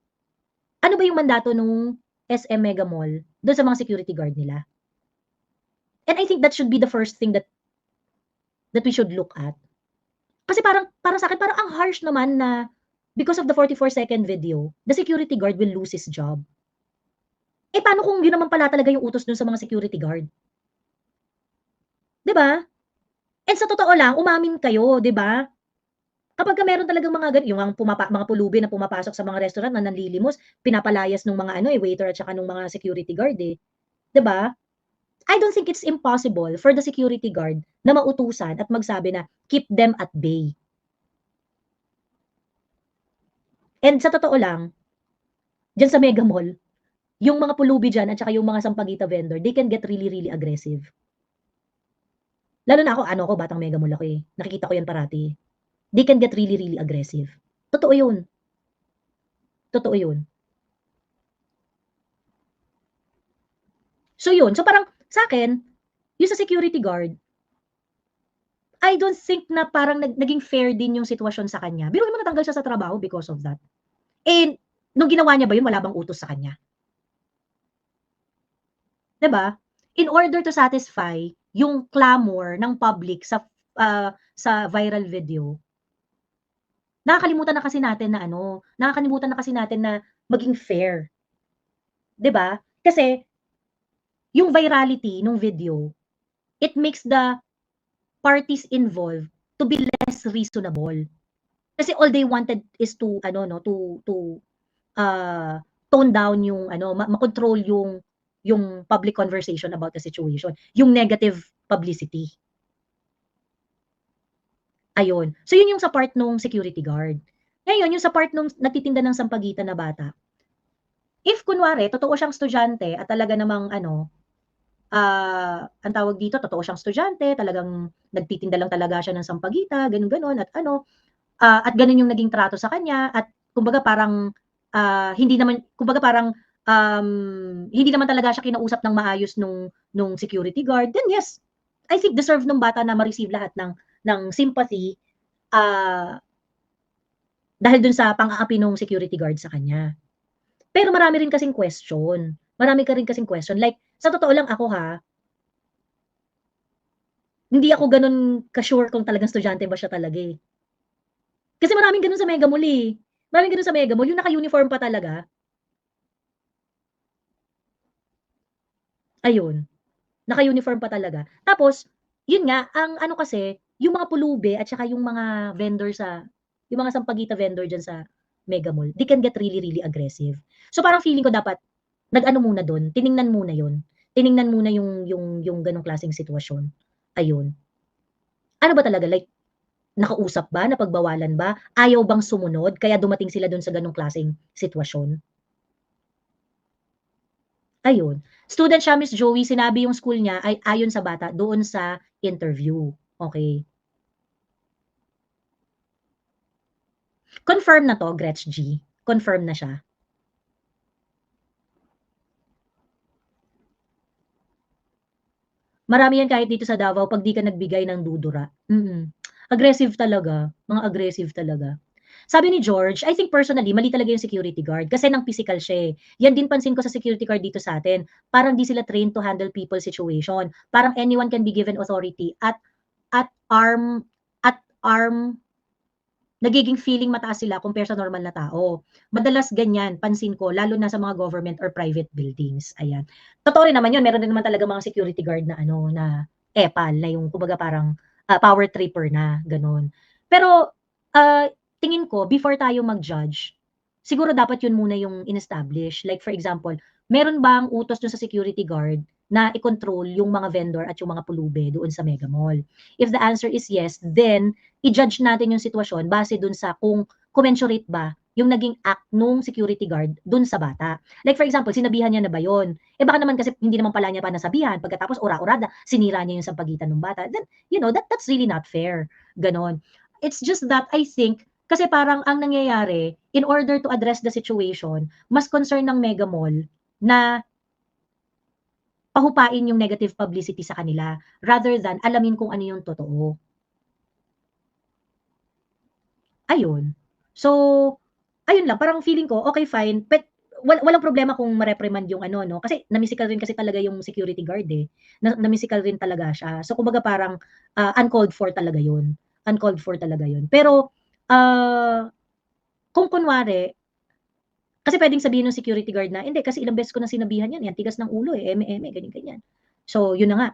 Speaker 1: ano ba yung mandato nung SM Mega Mall do'n sa mga security guard nila? And I think that should be the first thing that we should look at. Kasi para sa'kin parang ang harsh naman na because of the 44-second video, the security guard will lose his job. Eh, paano kung yun naman pala talaga yung utos dun sa mga security guard? 'Di ba? And sa totoo lang, umamin kayo, 'di ba? Kapagka meron talagang yung mga pulubi na pumapasok sa mga restaurant na nanlilimos, pinapalayas nung mga waiter at saka nung mga security guard, 'di ba? I don't think it's impossible for the security guard na mautusan at magsabi na, "Keep them at bay." And sa totoo lang, diyan sa Mega Mall, yung mga pulubi diyan at saka yung mga sampagita vendor, they can get really, really aggressive. Lalo na ako, batang Mega Mall ako, nakikita ko yan parati. They can get really, really aggressive. Totoo yun. Totoo yun. So yun, so parang sa'kin, yung sa security guard, I don't think na parang naging fair din yung sitwasyon sa kanya. Biruin mo natanggal siya sa trabaho because of that. And nung ginawa niya ba yun, wala bang utos sa kanya? 'Di ba? In order to satisfy yung clamor ng public sa viral video, nakakalimutan na kasi natin na nakakalimutan na kasi natin na maging fair, 'di ba? Kasi yung virality nung video, it makes the parties involved to be less reasonable. Kasi all they wanted is to uh, tone down yung makontrol yung public conversation about the situation, yung negative publicity. Ayun. So yun yung sa part nung security guard. Ngayon, yung sa part nung nagtitinda ng sampagitan na bata, if kunwari totoo siyang estudyante at talaga namang ang tawag dito, totoo siyang estudyante, talagang nagtitinda lang talaga siya ng sampagita, gano'n, gano'n at gano'n yung naging trato sa kanya at kumbaga parang, hindi naman kumbaga parang, hindi naman talaga siya kinausap ng maayos nung security guard, then yes, I think deserve nung bata na ma-receive lahat ng sympathy, dahil dun sa pang-aapi nung security guard sa kanya. Pero marami rin kasing question. Marami ka rin kasing question. Like, sa totoo lang ako hindi ako gano'n ka-sure kung talagang estudyante ba siya talaga, eh. Kasi maraming gano'n sa Mega Mall, eh. Maraming gano'n sa Mega Mall, yung naka-uniform pa talaga. Ayun, naka-uniform pa talaga. Tapos, yun nga, ang ano kasi, yung mga pulubi at saka yung mga vendor yung mga sampagita vendor diyan sa Mega Mall, they can get really, really aggressive. So, parang feeling ko dapat nag-ano muna dun, tiningnan muna yun. Tiningnan muna yung gano'ng klaseng sitwasyon. Ayun. Ano ba talaga, like, nakausap ba, napagbawalan ba, ayaw bang sumunod kaya dumating sila dun sa gano'ng klaseng sitwasyon? Ayun. Student siya, Miss Joey, sinabi yung school niya ay ayon sa bata doon sa interview. Okey. Confirm na 'to, Gretch G. Confirm na siya. Marami yan kahit dito sa Davao 'pag di ka nagbigay ng dudura. Aggressive talaga, mga aggressive talaga. Sabi ni George, I think personally mali talaga yung security guard kasi ng physical siya, eh. Yan din pansin ko sa security guard dito sa'tin, parang di sila trained to handle people situation. Parang anyone can be given authority at arm at arm nagiging feeling mataas sila compare sa normal na tao. Madalas ganyan, pansin ko, lalo na sa mga government or private buildings, ayan. Totoo rin naman yun, meron din naman talaga mga security guard na ano, na epal, na yung kumbaga parang power tripper na, ganun. Pero, tingin ko, before tayo mag-judge, siguro dapat yun muna yung in-establish. Like for example, meron bang utos dun sa security guard na i-control yung mga vendor at yung mga pulube doon sa Mega Mall? If the answer is yes, then i-judge natin yung sitwasyon base dun sa kung commensurate ba yung naging act nung security guard dun sa bata. Like for example, sinabihan niya na ba yun? Eh baka naman kasi hindi naman pala niya pa nasabihan, pagkatapos ura-urada, sinira niya yung sampagitan ng bata. Then, you know, that's really not fair. Ganon. It's just that I think, kasi parang ang nangyayari, in order to address the situation, mas concern ng Mega Mall na pahupain yung negative publicity sa kanila rather than alamin kung ano yung totoo. Ayun. So, ayun lang, parang feeling ko, okay fine, walang problema kung ma-reprimand yung ano 'no, kasi na-musical rin kasi talaga yung security guard, eh, na-musical rin talaga siya. So kumbaga parang, uncalled for talaga yun, uncalled for talaga yun. Pero, kung kunwari kasi puwedeng sabihin ng security guard na, "Hindi kasi ilang beses ko na sinabihan yan, eh, ang tigas ng ulo, eh, eme-eme, ganyan-ganyan." So yun na nga,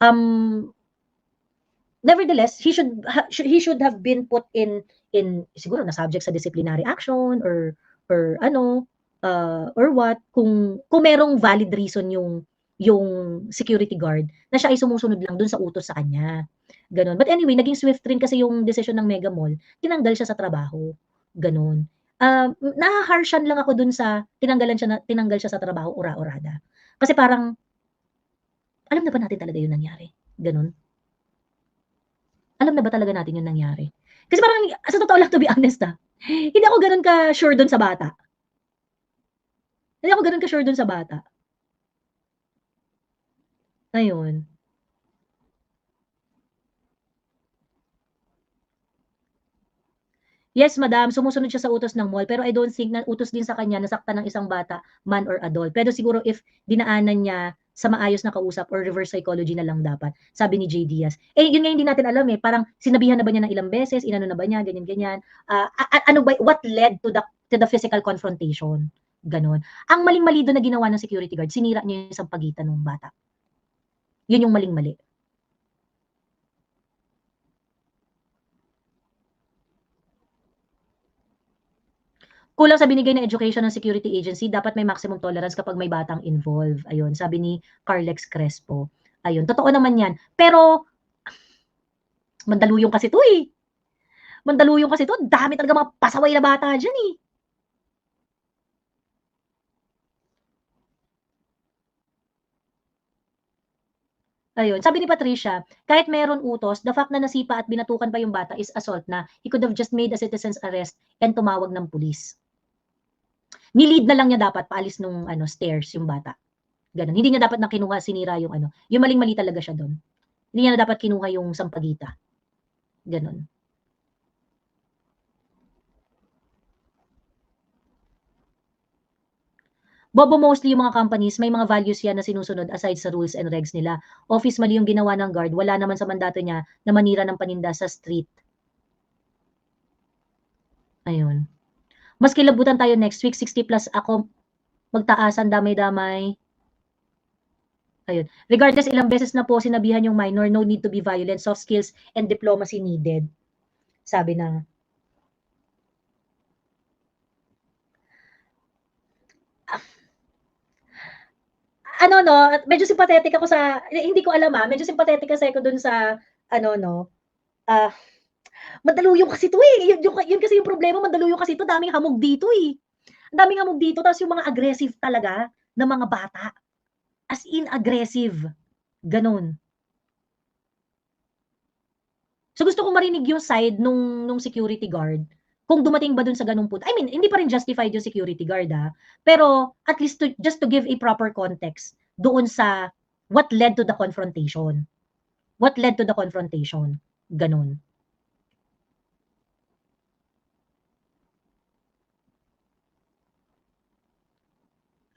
Speaker 1: um, nevertheless, he should have been put in siguro na subject sa disciplinary action or ano, or what kung merong valid reason yung security guard na siya ay sumusunod lang dun sa utos sa kanya, gano'n. But anyway, naging swift rin kasi yung desisyon ng Mega Mall, tinanggal siya sa trabaho, gano'n. Naha-harshan lang ako dun sa tinanggal siya sa trabaho ura-urada. Kasi parang, alam na ba natin talaga yung nangyari, gano'n? Alam na ba talaga natin yung nangyari? Kasi parang sa totoo lang to be honest, hindi ako gano'n ka-sure dun sa bata. Hindi ako gano'n ka-sure dun sa bata. Ayun. Yes, madam, sumusunod siya sa utos ng mall, pero I don't think na utos din sa kanya na saktan ng isang bata, man or adult. Pero siguro if dinaanan niya sa maayos na kausap or reverse psychology na lang dapat, sabi ni J. Diaz. Eh, yun nga hindi natin alam, eh, parang sinabihan na ba niya ng ilang beses, inano na ba niya, ganyan-ganyan. Ano ba, what led to the physical confrontation? Gano'n. Ang maling-mali do'n na ginawa ng security guard, sinira niya yung sampagitan ng bata. Yun yung maling-mali. Kulang sa binigay na education ng security agency, dapat may maximum tolerance kapag may batang involved. Ayun, sabi ni Carlex Crespo. Ayun, totoo naman yan. Pero, mandaluyong kasi 'to, eh. Mandaluyong kasi 'to, dami talagang mga pasaway na bata diyan, eh. Ayun, sabi ni Patricia, kahit meron utos, the fact na nasipa at binatukan pa yung bata is assault na. He could have just made a citizen's arrest and tumawag ng pulis. Ni-lead na lang niya dapat paalis nung ano, stairs yung bata. Gano'n. Hindi niya dapat na kinuha, sinira yung ano, yung maling-mali talaga siya do'n. Hindi niya na dapat kinuha yung sampagita, gano'n. Bobo mostly yung mga companies, may mga values yan na sinusunod aside sa rules and regs nila. Office mali yung ginawa ng guard, wala naman sa mandato niya na manira ng paninda sa street. Ayun. Mas kilabutan tayo next week, 60 plus ako, magtaasan, damay-damay. Ayun. Regardless, ilang beses na po sinabihan yung minor, no need to be violent, soft skills and diplomacy needed. Sabi na, ano no, medyo sympathetic ako sa, hindi ko alam medyo sympathetic kasi ako dun sa, ano no, ah, mandaluyong kasi 'to, eh, yun kasi yung problema, mandaluyong kasi 'to, daming hamog dito, eh. Ang daming hamog dito tapos yung mga aggressive talaga na mga bata, as in aggressive, gano'n. So gusto kong marinig yung side nung security guard, kung dumating ba dun sa gano'ng punto. I mean, hindi pa rin justified yung security guard, pero at least just to give a proper context doon sa what led to the confrontation. What led to the confrontation, gano'n.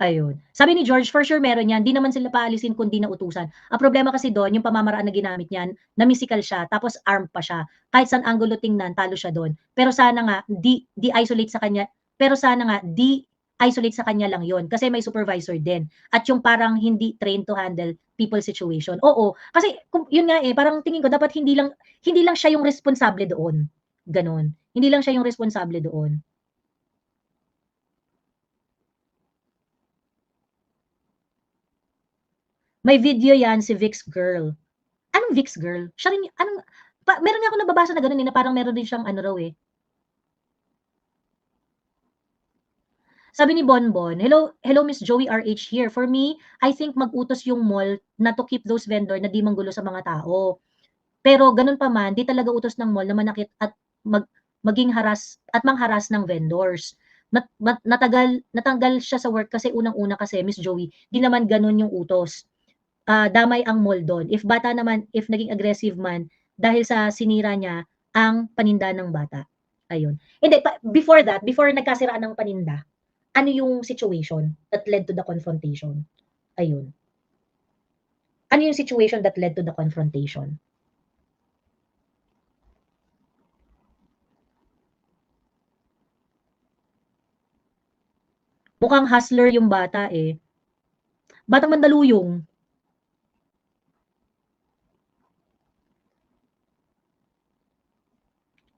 Speaker 1: Ayun. Sabi ni George, for sure meron yan, 'di naman sila paalisin kung 'di nautusan. Ang problema kasi do'n yung pamamaraan na ginamit niyan, na musical siya tapos armed pa siya. Kahit saan anggulo tingnan talo siya do'n. Pero sana nga di-isolate sa kanya, pero sana nga di-isolate sa kanya lang 'yon kasi may supervisor din at yung parang hindi trained to handle people situation. Oo, kasi kung yun nga, parang tingin ko dapat hindi lang siya yung responsable doon, gano'n. Hindi lang siya yung responsable doon. May video 'yan si Vic's Girl. Anong Vic's Girl? Siya rin anong meron nga akong nababasa na gano'n, na parang meron din siyang ano raw, Sabi ni Bonbon, "Hello hello Miss Joey RH here. For me, I think mag-utos yung mall na to keep those vendor na 'di manggulo sa mga tao. Pero gano'n pa man, 'di talaga utos ng mall na manakit at maging mangharas ng vendors. Natanggal siya sa work kasi unang-una kasi Miss Joey, 'di naman gano'n yung utos. Damay ang mall do'n. If naging aggressive man dahil sa sinira niya ang paninda ng bata." Ayun. Hindi before that, before nagkasiraan ng paninda, ano yung situation that led to the confrontation? Ayun. Ano yung situation that led to the confrontation? Mukhang hustler yung bata, Batang Mandaluyong.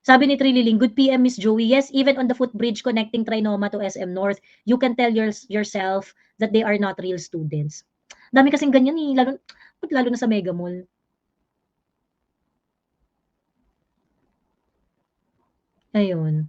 Speaker 1: Sabi ni Trililing, "Good PM, Miss Joey. Yes, even on the footbridge connecting Trinoma to SM North, you can tell yourself that they are not real students." Dami kasing ganyan, lalo na sa Mega Mall. Ayun.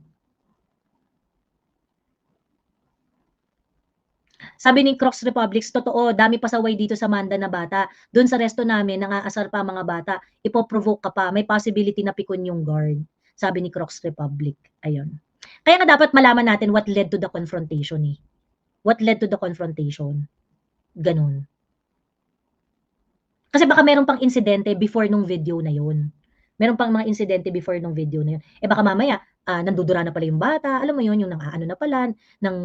Speaker 1: Sabi ni Crocs Republics, "Totoo, dami pasaway dito sa Manda na bata. Dun sa resto namin nangaasar pa ang mga bata, ipo-provoke ka pa, may possibility na pikon yung guard." Sabi ni Crocs Republic, ayun. Kaya nga dapat malaman natin what led to the confrontation, What led to the confrontation, gano'n. Kasi baka meron pang insidente before nung video na yun. Meron pang mga insidente before nung video na yun. Baka mamaya, nandudura na pala yung bata, alam mo yun, yung nang-aano na pala ng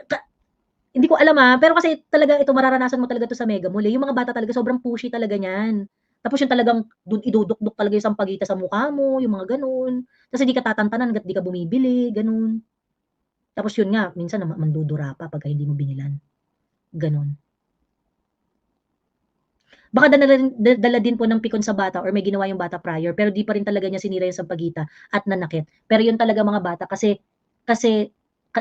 Speaker 1: ka hindi ko alam, pero kasi talaga ito mararanasan mo talaga 'to sa Mega Mall, yung mga bata talaga sobrang pushy talaga niyan. Tapos yung talagang idudukduk talaga yung sampagita sa mukha mo, yung mga gano'n. Tas hindi ka tatantanan hangga't di ka bumibili, gano'n. Tapos yun nga, minsan mandudura pa pagka hindi mo binilan, gano'n. Baka dala din po ng pikon sa bata or may ginawa yung bata prior pero di pa rin talaga niya sinira yung sampagita at nanakit. Pero yun talaga mga bata kasi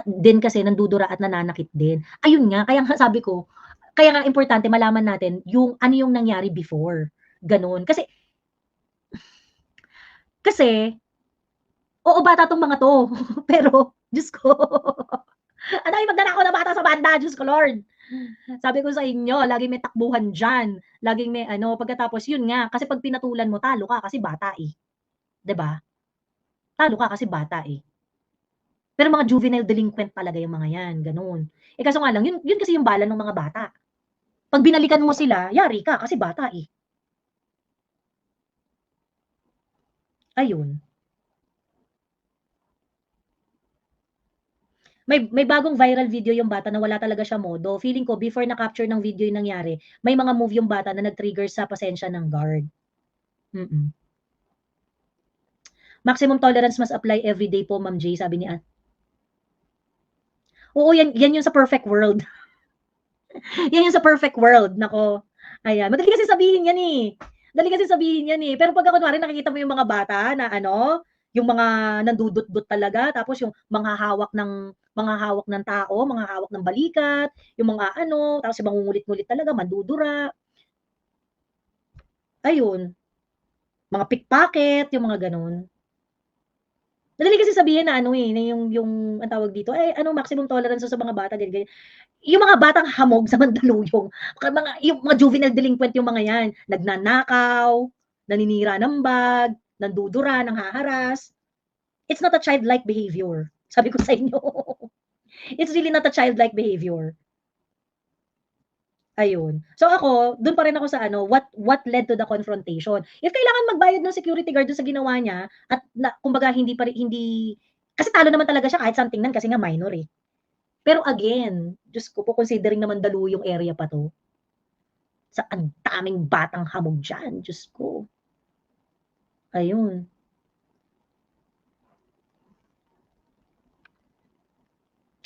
Speaker 1: din kasi nandudura at nananakit din. Ayun nga, kaya nga sabi ko, kaya nga importante malaman natin yung ano yung nangyari before, gano'n. Kasi, oo, bata 'tong mga 'to, pero Diyos ko, ang daming magnanakaw na bata sa banda, Diyos ko Lord. Sabi ko sa inyo, laging may takbuhan diyan, laging may ano, pagkatapos yun nga, kasi 'pag pinatulan mo talo ka kasi bata, 'di ba? Talo ka kasi bata, Pero mga juvenile delinquent talaga yung mga 'yan, gano'n. Kaso nga lang yun kasi yung bala nung mga bata. 'Pag binalikan mo sila, yari ka kasi bata, Ayun. May bagong viral video yung bata na wala talaga siya modo. Feeling ko before na-capture ng video yung nangyari, may mga move yung bata na nag-trigger sa pasensya ng guard. Mm. Maximum tolerance must apply everyday po, Ma'am J, sabi ni Oo, yan yung sa perfect world. Yan yung sa perfect world, naku. Ayan, madali kasi sabihin yan, Madali kasi sabihin yan, Pero pagka kunwari nakikita mo yung mga bata na ano, yung mga nandudot-dot talaga, tapos yung manghahawak ng tao, manghahawak ng balikat, yung mga ano, tapos yung mangungulit-ngulit talaga, mandudura, ayun. Mga pickpocket, yung mga gano'n. Madali kasi sabihin na ano, na yung anong tawag dito, ano maximum tolerance sa mga bata, ganyan, ganyan. Yung mga batang hamog sa Mandaluyong, yung mga juvenile delinquent yung mga yan, nagnanakaw, naninira ng bag, nandudura, nanghaharas. It's not a childlike behavior. Sabi ko sa inyo. It's really not a childlike behavior. Ayun. So ako, dun pa rin ako sa ano, what led to the confrontation. If kailangan magbayad ng security guard dun sa ginawa niya at kumbaga hindi kasi talo naman talaga siya kahit saan tingnan kasi nga minor, Pero again, Diyos ko po, considering naman Mandaluyong area pa 'to, sa ang daming batang hamog diyan, Diyos ko. Ayun.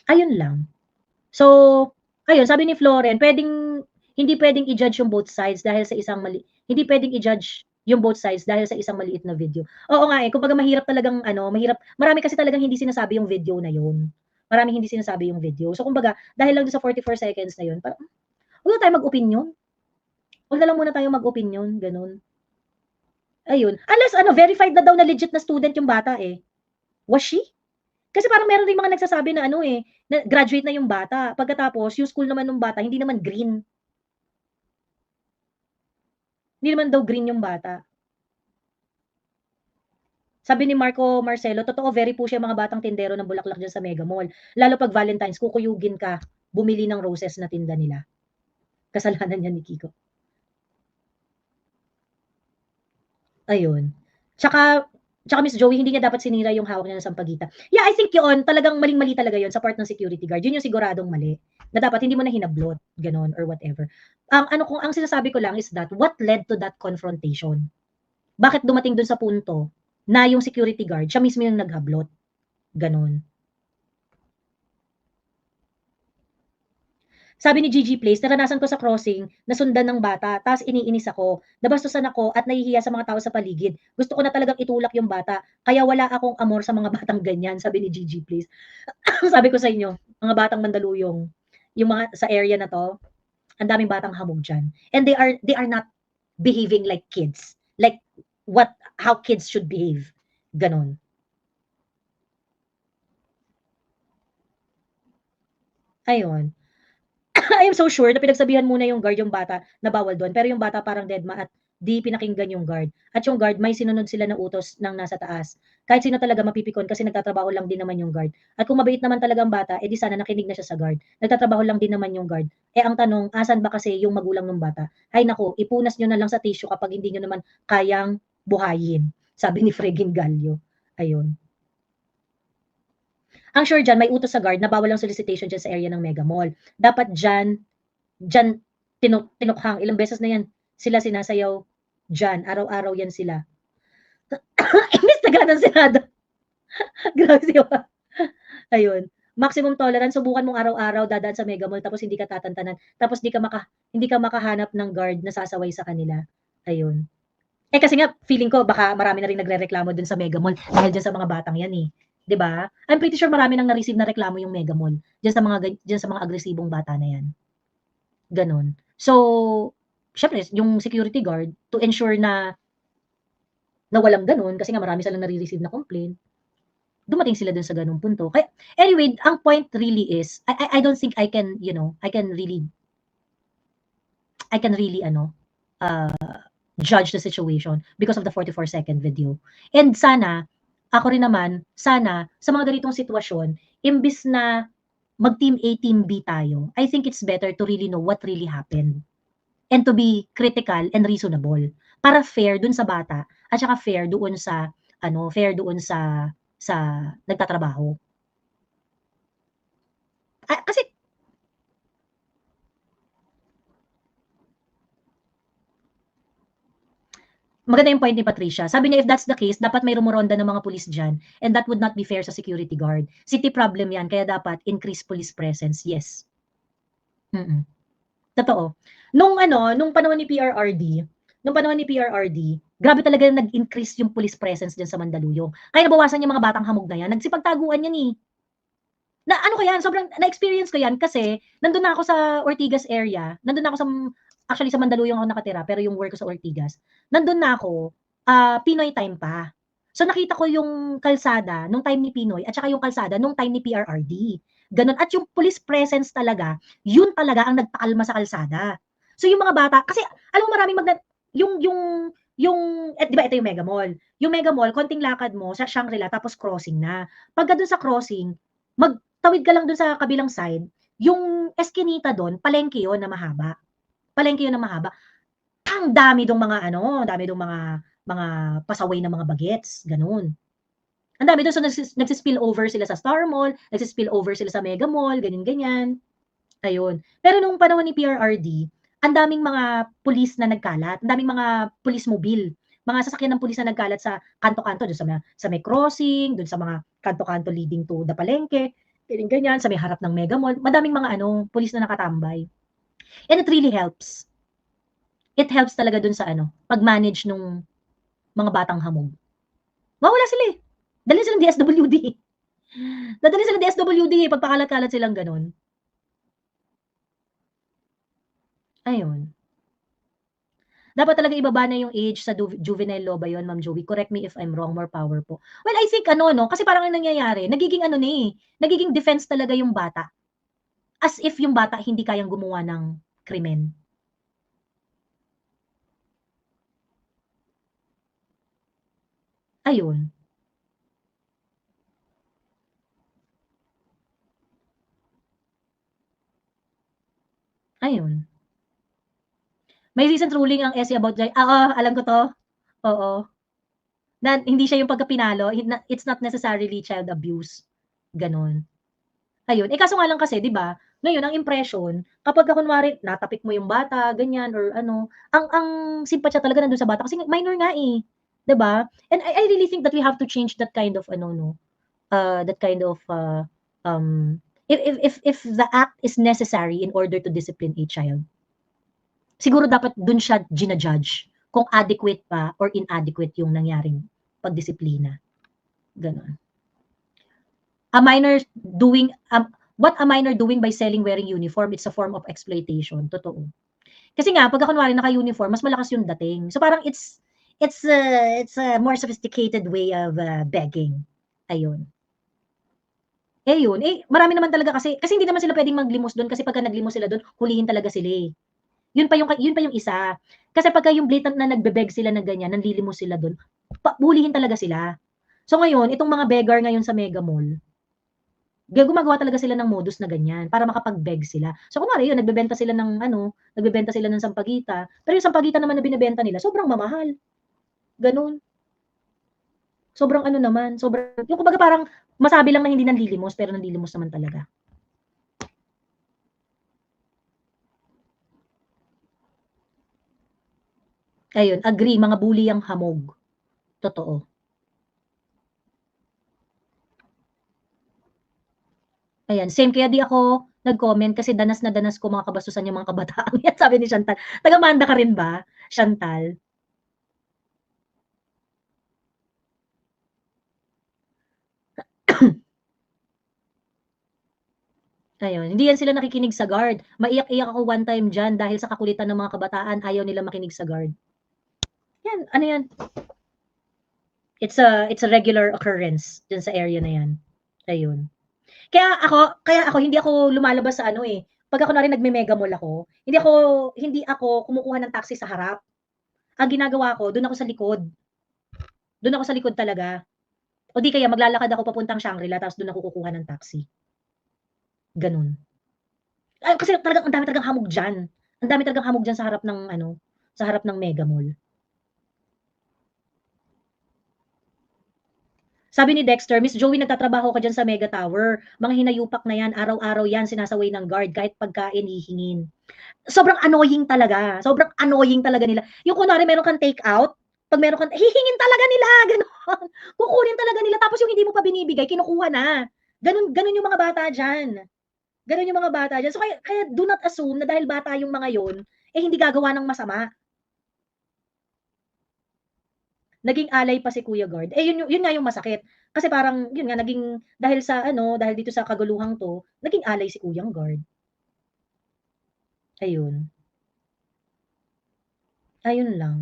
Speaker 1: Ayun lang. So, ayun sabi ni Floren, hindi puwedeng i-judge yung both sides dahil sa isang hindi puwedeng i-judge yung both sides dahil sa isang maliit na video. Oo nga, eh, kumbaga mahirap talagang ano, marami kasi talagang hindi sinasabi yung video na yun. Maraming hindi sinasabi yung video. So, kumbaga dahil lang dun sa 44 seconds na yun, parang, "Huwag na tayong mag-opinyon, huwag na lang muna tayong mag-opinyon," gano'n. Ayun, unless ano, verified na daw na legit na student yung bata, eh. Was she? Kasi parang meron ding mga nagsasabi na ano, eh, na graduate na yung bata, pagkatapos yung school naman nung bata hindi naman green. Hindi naman daw green yung bata. Sabi ni Marco Marcelo, totoo very pushy ang mga batang tindero ng bulaklak diyan sa Mega Mall. Lalo 'pag Valentine's kukuyugin ka, bumili ng roses na tinda nila. Kasalanan yan ni Kiko. Ayun. Tsaka tsaka Miss Joey, hindi niya dapat sinira yung hawak niya na sampagita. Yeah, I think yun, talagang maling-mali talaga yun sa part ng security guard. Yun yung siguradong mali. Na dapat hindi mo na hinablot, gano'n or whatever. Ang sinasabi ko lang is that, what led to that confrontation? Bakit dumating dun sa punto na yung security guard, siya mismo yung naghablot, gano'n. Sabi ni Gigi Place, naranasan ko sa crossing, nasundan ng bata, ta's iniinis ako. Nabastusan ako at nahihiya sa mga tao sa paligid. Gusto ko na talagang itulak yung bata, kaya wala akong amor sa mga batang ganyan, sabi ni Gigi Place. Sabi ko sa inyo, mga batang Mandaluyong, yung mga sa area na 'to, ang daming batang hamog diyan. And they are not behaving like kids. Like how kids should behave, gano'n. Ayun. I am so sure na pinagsabihan muna yung guard yung bata na bawal dun, pero yung bata parang dedma at 'di pinakinggan yung guard. At yung guard may sinunod sila na utos ng nasa taas. Kahit sino talaga mapipikon kasi nagtatrabaho lang din naman yung guard. At kung mabait naman talaga ang bata, eh, di sana nakinig na siya sa guard. Nagtatrabaho lang din naman yung guard. Eh, ang tanong, asan ba kasi yung magulang nung bata? Hay naku, ipunas niyo na lang sa tissue kapag hindi niyo naman kayang buhayin, sabi ni Fregin Gallo. Ayun. Ang sure diyan may utos sa guard na bawal ang solicitation diyan sa area ng Mega Mall. Dapat diyan tinukhang, ilang beses na yan sila sinasayaw diyan, araw-araw yan sila. Imbes na ng Senado. Grabe si ayun. Maximum tolerance, subukan mong araw-araw dadaan sa Mega Mall tapos hindi ka tatantanan, tapos hindi ka makahanap ng guard na sasaway sa kanila. Ayun. Eh, kasi nga feeling ko baka marami na ring nagrereklamo dun sa Mega Mall dahil diyan sa mga batang yan, eh, 'di ba? I'm pretty sure marami nang na-receive na reklamo yung Mega Mall diyan sa mga agresibong bata na yan, gano'n. So, siyempre yung security guard to ensure na walang gano'n kasi nga marami silang nare-receive na complaint, dumating sila dun sa gano'ng punto. Kaya anyway, ang point really is I don't think I can, I can really ano, judge the situation because of the 44-second video. And sana, ako rin naman, sana sa mga ganitong sitwasyon, imbis na mag-team A, team B tayo, I think it's better to really know what really happened and to be critical and reasonable para fair dun sa bata at saka fair doon sa nagtatrabaho. Kasi maganda yung point ni Patricia. Sabi niya, if that's the case, dapat may rumoronda ng mga pulis dyan and that would not be fair sa security guard. City problem yan, kaya dapat increase police presence. Yes. Mm. Totoo. Nung panahon ni PRRD, grabe talaga nag-increase yung police presence dyan sa Mandaluyong. Kaya nabawasan yung mga batang hamog na yan. Nagsipagtaguan yan eh. Na ano ko yan, sobrang na-experience ko yan kasi nandun na ako sa Ortigas area, nandun na ako actually sa Mandaluyong ako nakatira, pero yung work ko sa Ortigas, nandun na ako, Pinoy time pa. So nakita ko yung kalsada nung time ni Pinoy at saka yung kalsada nung time ni PRRD. Ganun. At yung police presence talaga, yun talaga ang nagpakalma sa kalsada. So yung mga bata, kasi alam mo maraming yung, di ba ito yung Mega Mall? Yung Mega Mall, konting lakad mo sa Shangri-La tapos crossing na. Pagka dun sa crossing, tawid ka lang dun sa kabilang side, yung eskinita dun, palengke yun na mahaba. Palengke yun na mahaba. Ang dami dong mga dami dong mga pasaway na mga bagets, ganun. Ang dami do'n, so nagsi-spill over sila sa Star Mall, nagsi-spill over sila sa Mega Mall, ganyan-ganyan. Ayun. Pero nung panahon ni PRRD, ang daming mga pulis na nagkalat, ang daming mga police mobile, mga sasakyan ng pulis na nagkalat sa kanto-kanto, do'n sa may crossing, do'n sa mga kanto-kanto leading to the palengke, ganyan-ganyan, sa may harap ng Mega Mall, madaming mga ano, pulis na nakatambay. And it really helps. It helps talaga do'n sa ano, pag-manage nung mga batang hamog. Mawawala sila, eh. Dalhin silang DSWD. Dadalhin silang DSWD, eh, 'pag pakalat-kalat silang gano'n. Ayun. Dapat talaga ibaba na yung age sa juvenile law ba yun, Ma'am Joey? Correct me if I'm wrong, more power po. Well, I think ano 'no, kasi parang ang nangyayari, nagiging ano na, eh, nagiging defense talaga yung bata. As if yung bata hindi kayang gumawa ng krimen. Ayun, ayun. May recent ruling ang SC about oo, alam ko 'to, oo. Na hindi siya yung pagka pinalo, it's not necessarily child abuse, gano'n. Ayun, eh, kaso nga lang kasi 'di ba, ngayon ang impression kapagka kunwari natapik mo yung bata ganyan or ano, ang simpatya talaga nandun sa bata kasi minor nga, eh, 'di ba? And I really think that we have to change that kind of ano 'no, that kind of, if the act is necessary in order to discipline a child, siguro dapat dun siya jina-judge kung adequate ba or inadequate yung nangyaring pagdisiplina, gano'n. A minor doing what a minor doing by selling wearing uniform, it's a form of exploitation, totoo. Kasi nga pagka kunwari naka-uniform mas malakas yung dating. So parang it's a more sophisticated way of, begging, ayun. Eh, yun, eh, marami naman talaga kasi hindi naman sila puwedeng maglimos dun kasi pagka naglimos sila dun hulihin talaga sila, eh. Yun pa yung isa. Kasi pagka yung blatant na nagbe-beg sila ng ganyan, nanlilimos sila dun, huhulihin talaga sila. So ngayon, itong mga beggar ngayon sa Mega Mall, gumagawa talaga sila ng modus na ganyan para makapag-beg sila. So kunwari yun nagbebenta sila ng ano, nagbebenta sila ng sampagita, pero yung sampagita naman na binebenta nila sobrang mamahal, gano'n. Sobrang ano naman, sobrang yung kumbaga parang masabi lang na hindi nanlilimos, pero nanlilimos naman talaga. Ayun, agree, mga bully ang hamog, totoo. Ayan, same kaya di ako nag-comment kasi danas na danas ko mga kabastusan yung mga kabataan yan, sabi ni Chantal. Taga-Manda ka rin ba, Chantal? Ayun, hindi yan sila nakikinig sa guard. Maiyak-iyak ako one time diyan dahil sa kakulitan ng mga kabataan, ayaw nila makinig sa guard. Yan, ano yan, it's a regular occurrence diyan sa area na yan. Ayun. Kaya ako hindi ako lumalabas sa ano, eh, pagka kunwari nagme-mega mall ako, hindi ako kumukuha ng taxi sa harap. Ang ginagawa ko dun ako sa likod talaga. O di kaya maglalakad ako papuntang Shangri-La tapos dun ako kukuha ng taxi, gano'n. Ay, kasi talagang ang dami talagang hamog diyan. Ang dami talagang hamog diyan sa harap ng ano, sa harap ng Mega Mall. Sabi ni Dexter, "Miss Joey nagtatrabaho ka diyan sa Mega Tower. Mga hinayupak na 'yan, araw-araw 'yan sinasaway ng guard kahit pagkain hihingin." Sobrang annoying talaga nila. Yung kunwari meron kang take out, 'pag meron kang hihingin talaga nila, gano'n. Kukunin talaga nila tapos yung hindi mo pa binibigay kinukuha na. Gano'n yung mga bata diyan. Gano'n yung mga bata diyan. So kaya kaya do not assume na dahil bata yung mga yun, eh, hindi gagawa ng masama. Naging alay pa si Kuya Guard. Eh, yun nga yung masakit. Kasi parang yun nga naging dahil sa ano, dahil dito sa kaguluhang 'to, naging alay si Kuyang Guard. Ayun, ayun lang.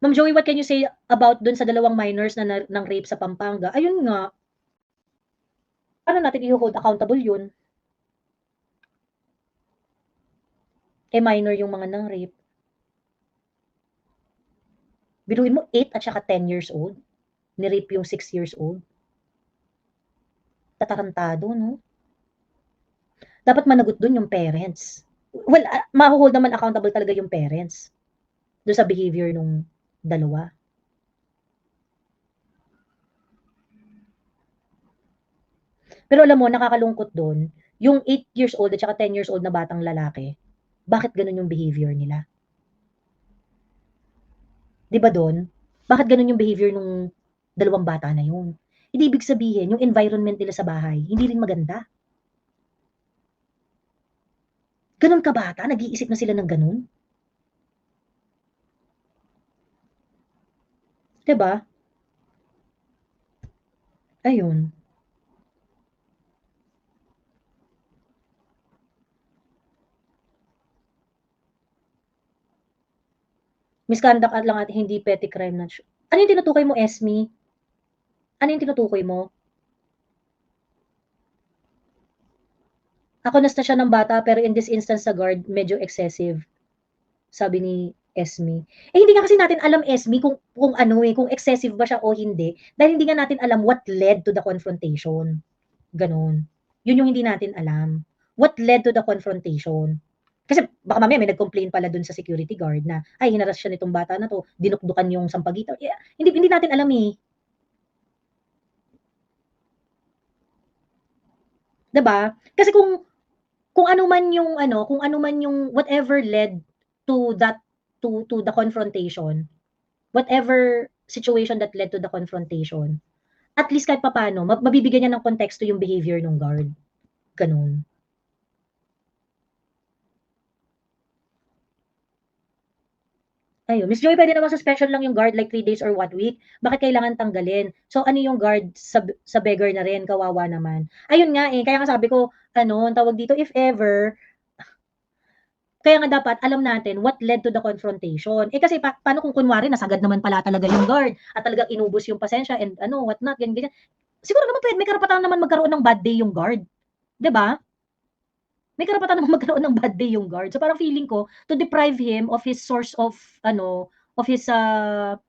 Speaker 1: Ma'am Joey, what can you say about dun sa dalawang minors na ng rape sa Pampanga? Ayun nga, paano natin iho-hold accountable yun? Eh, minor yung mga nang-rape. Biruin mo 8 at saka 10 years old, ni-rape yung 6 years old. Tatarantado 'no? Dapat managot dun yung parents. Well, maho-hold naman accountable talaga yung parents dun sa behavior nung Dalawa. Pero alam mo nakakalungkot dun, yung 8 years old at saka 10 years old na batang lalaki, bakit ganun yung behavior nila? 'Di ba dun? Bakit ganun yung behavior nung dalawang bata na yun? Hindi ibig sabihin yung environment nila sa bahay hindi rin maganda. Ganun kabata, nag-iisip na sila ng ganun? 'Di ba? Ayun. Misconduct at lang at hindi petty crime na ano yung tinutukoy mo, Esme? Ano yung tinutukoy mo? Ako siya ng bata pero in this instance sa guard medyo excessive, sabi ni Esme. Eh hindi nga kasi natin alam, Esme, kung ano eh, kung excessive ba siya o hindi. Dahil hindi nga natin alam what led to the confrontation. Ganon. Yun yung hindi natin alam. What led to the confrontation? Kasi baka mamaya may nag-complain pala dun sa security guard na, ay, hinaras siya nitong bata na to, dinukdukan yung sampagitan. Yeah, hindi natin alam eh. 'Di ba? Kasi kung ano man yung ano, kung ano man yung whatever led to that to the confrontation, whatever situation that led to the confrontation, at least kahit papaano mabibigyan niya ng konteksto yung behavior ng guard, gano'n. Ayun, Miss Joy, puwede namang suspension lang yung guard like 3 days or 1 week, bakit kailangan tanggalin? So ano yung guard sa beggar na rin, kawawa naman. Ayun nga, eh, kaya nga sabi ko ano, ang tawag dito, if ever kaya nga dapat alam natin what led to the confrontation. Eh, kasi paano kung kunwari nasagad naman pala talaga yung guard at talagang inubos yung pasensya and ano, what not, ganyan, ganyan. Siguro naman puwede may karapatan naman magkaroon ng bad day yung guard, 'di ba? May karapatan namang magkaroon ng bad day yung guard. So, parang feeling ko to deprive him of his source of ano, of his, uh,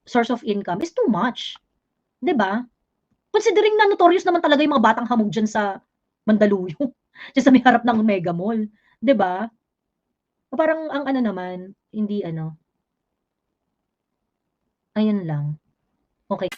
Speaker 1: source of income is too much, 'di ba? Considering na notorious naman talaga yung mga batang hamog diyan sa Mandaluyong, diyan sa may harap ng Mega Mall, 'di ba? Parang ang ano naman, hindi ano, ayun lang. Okey.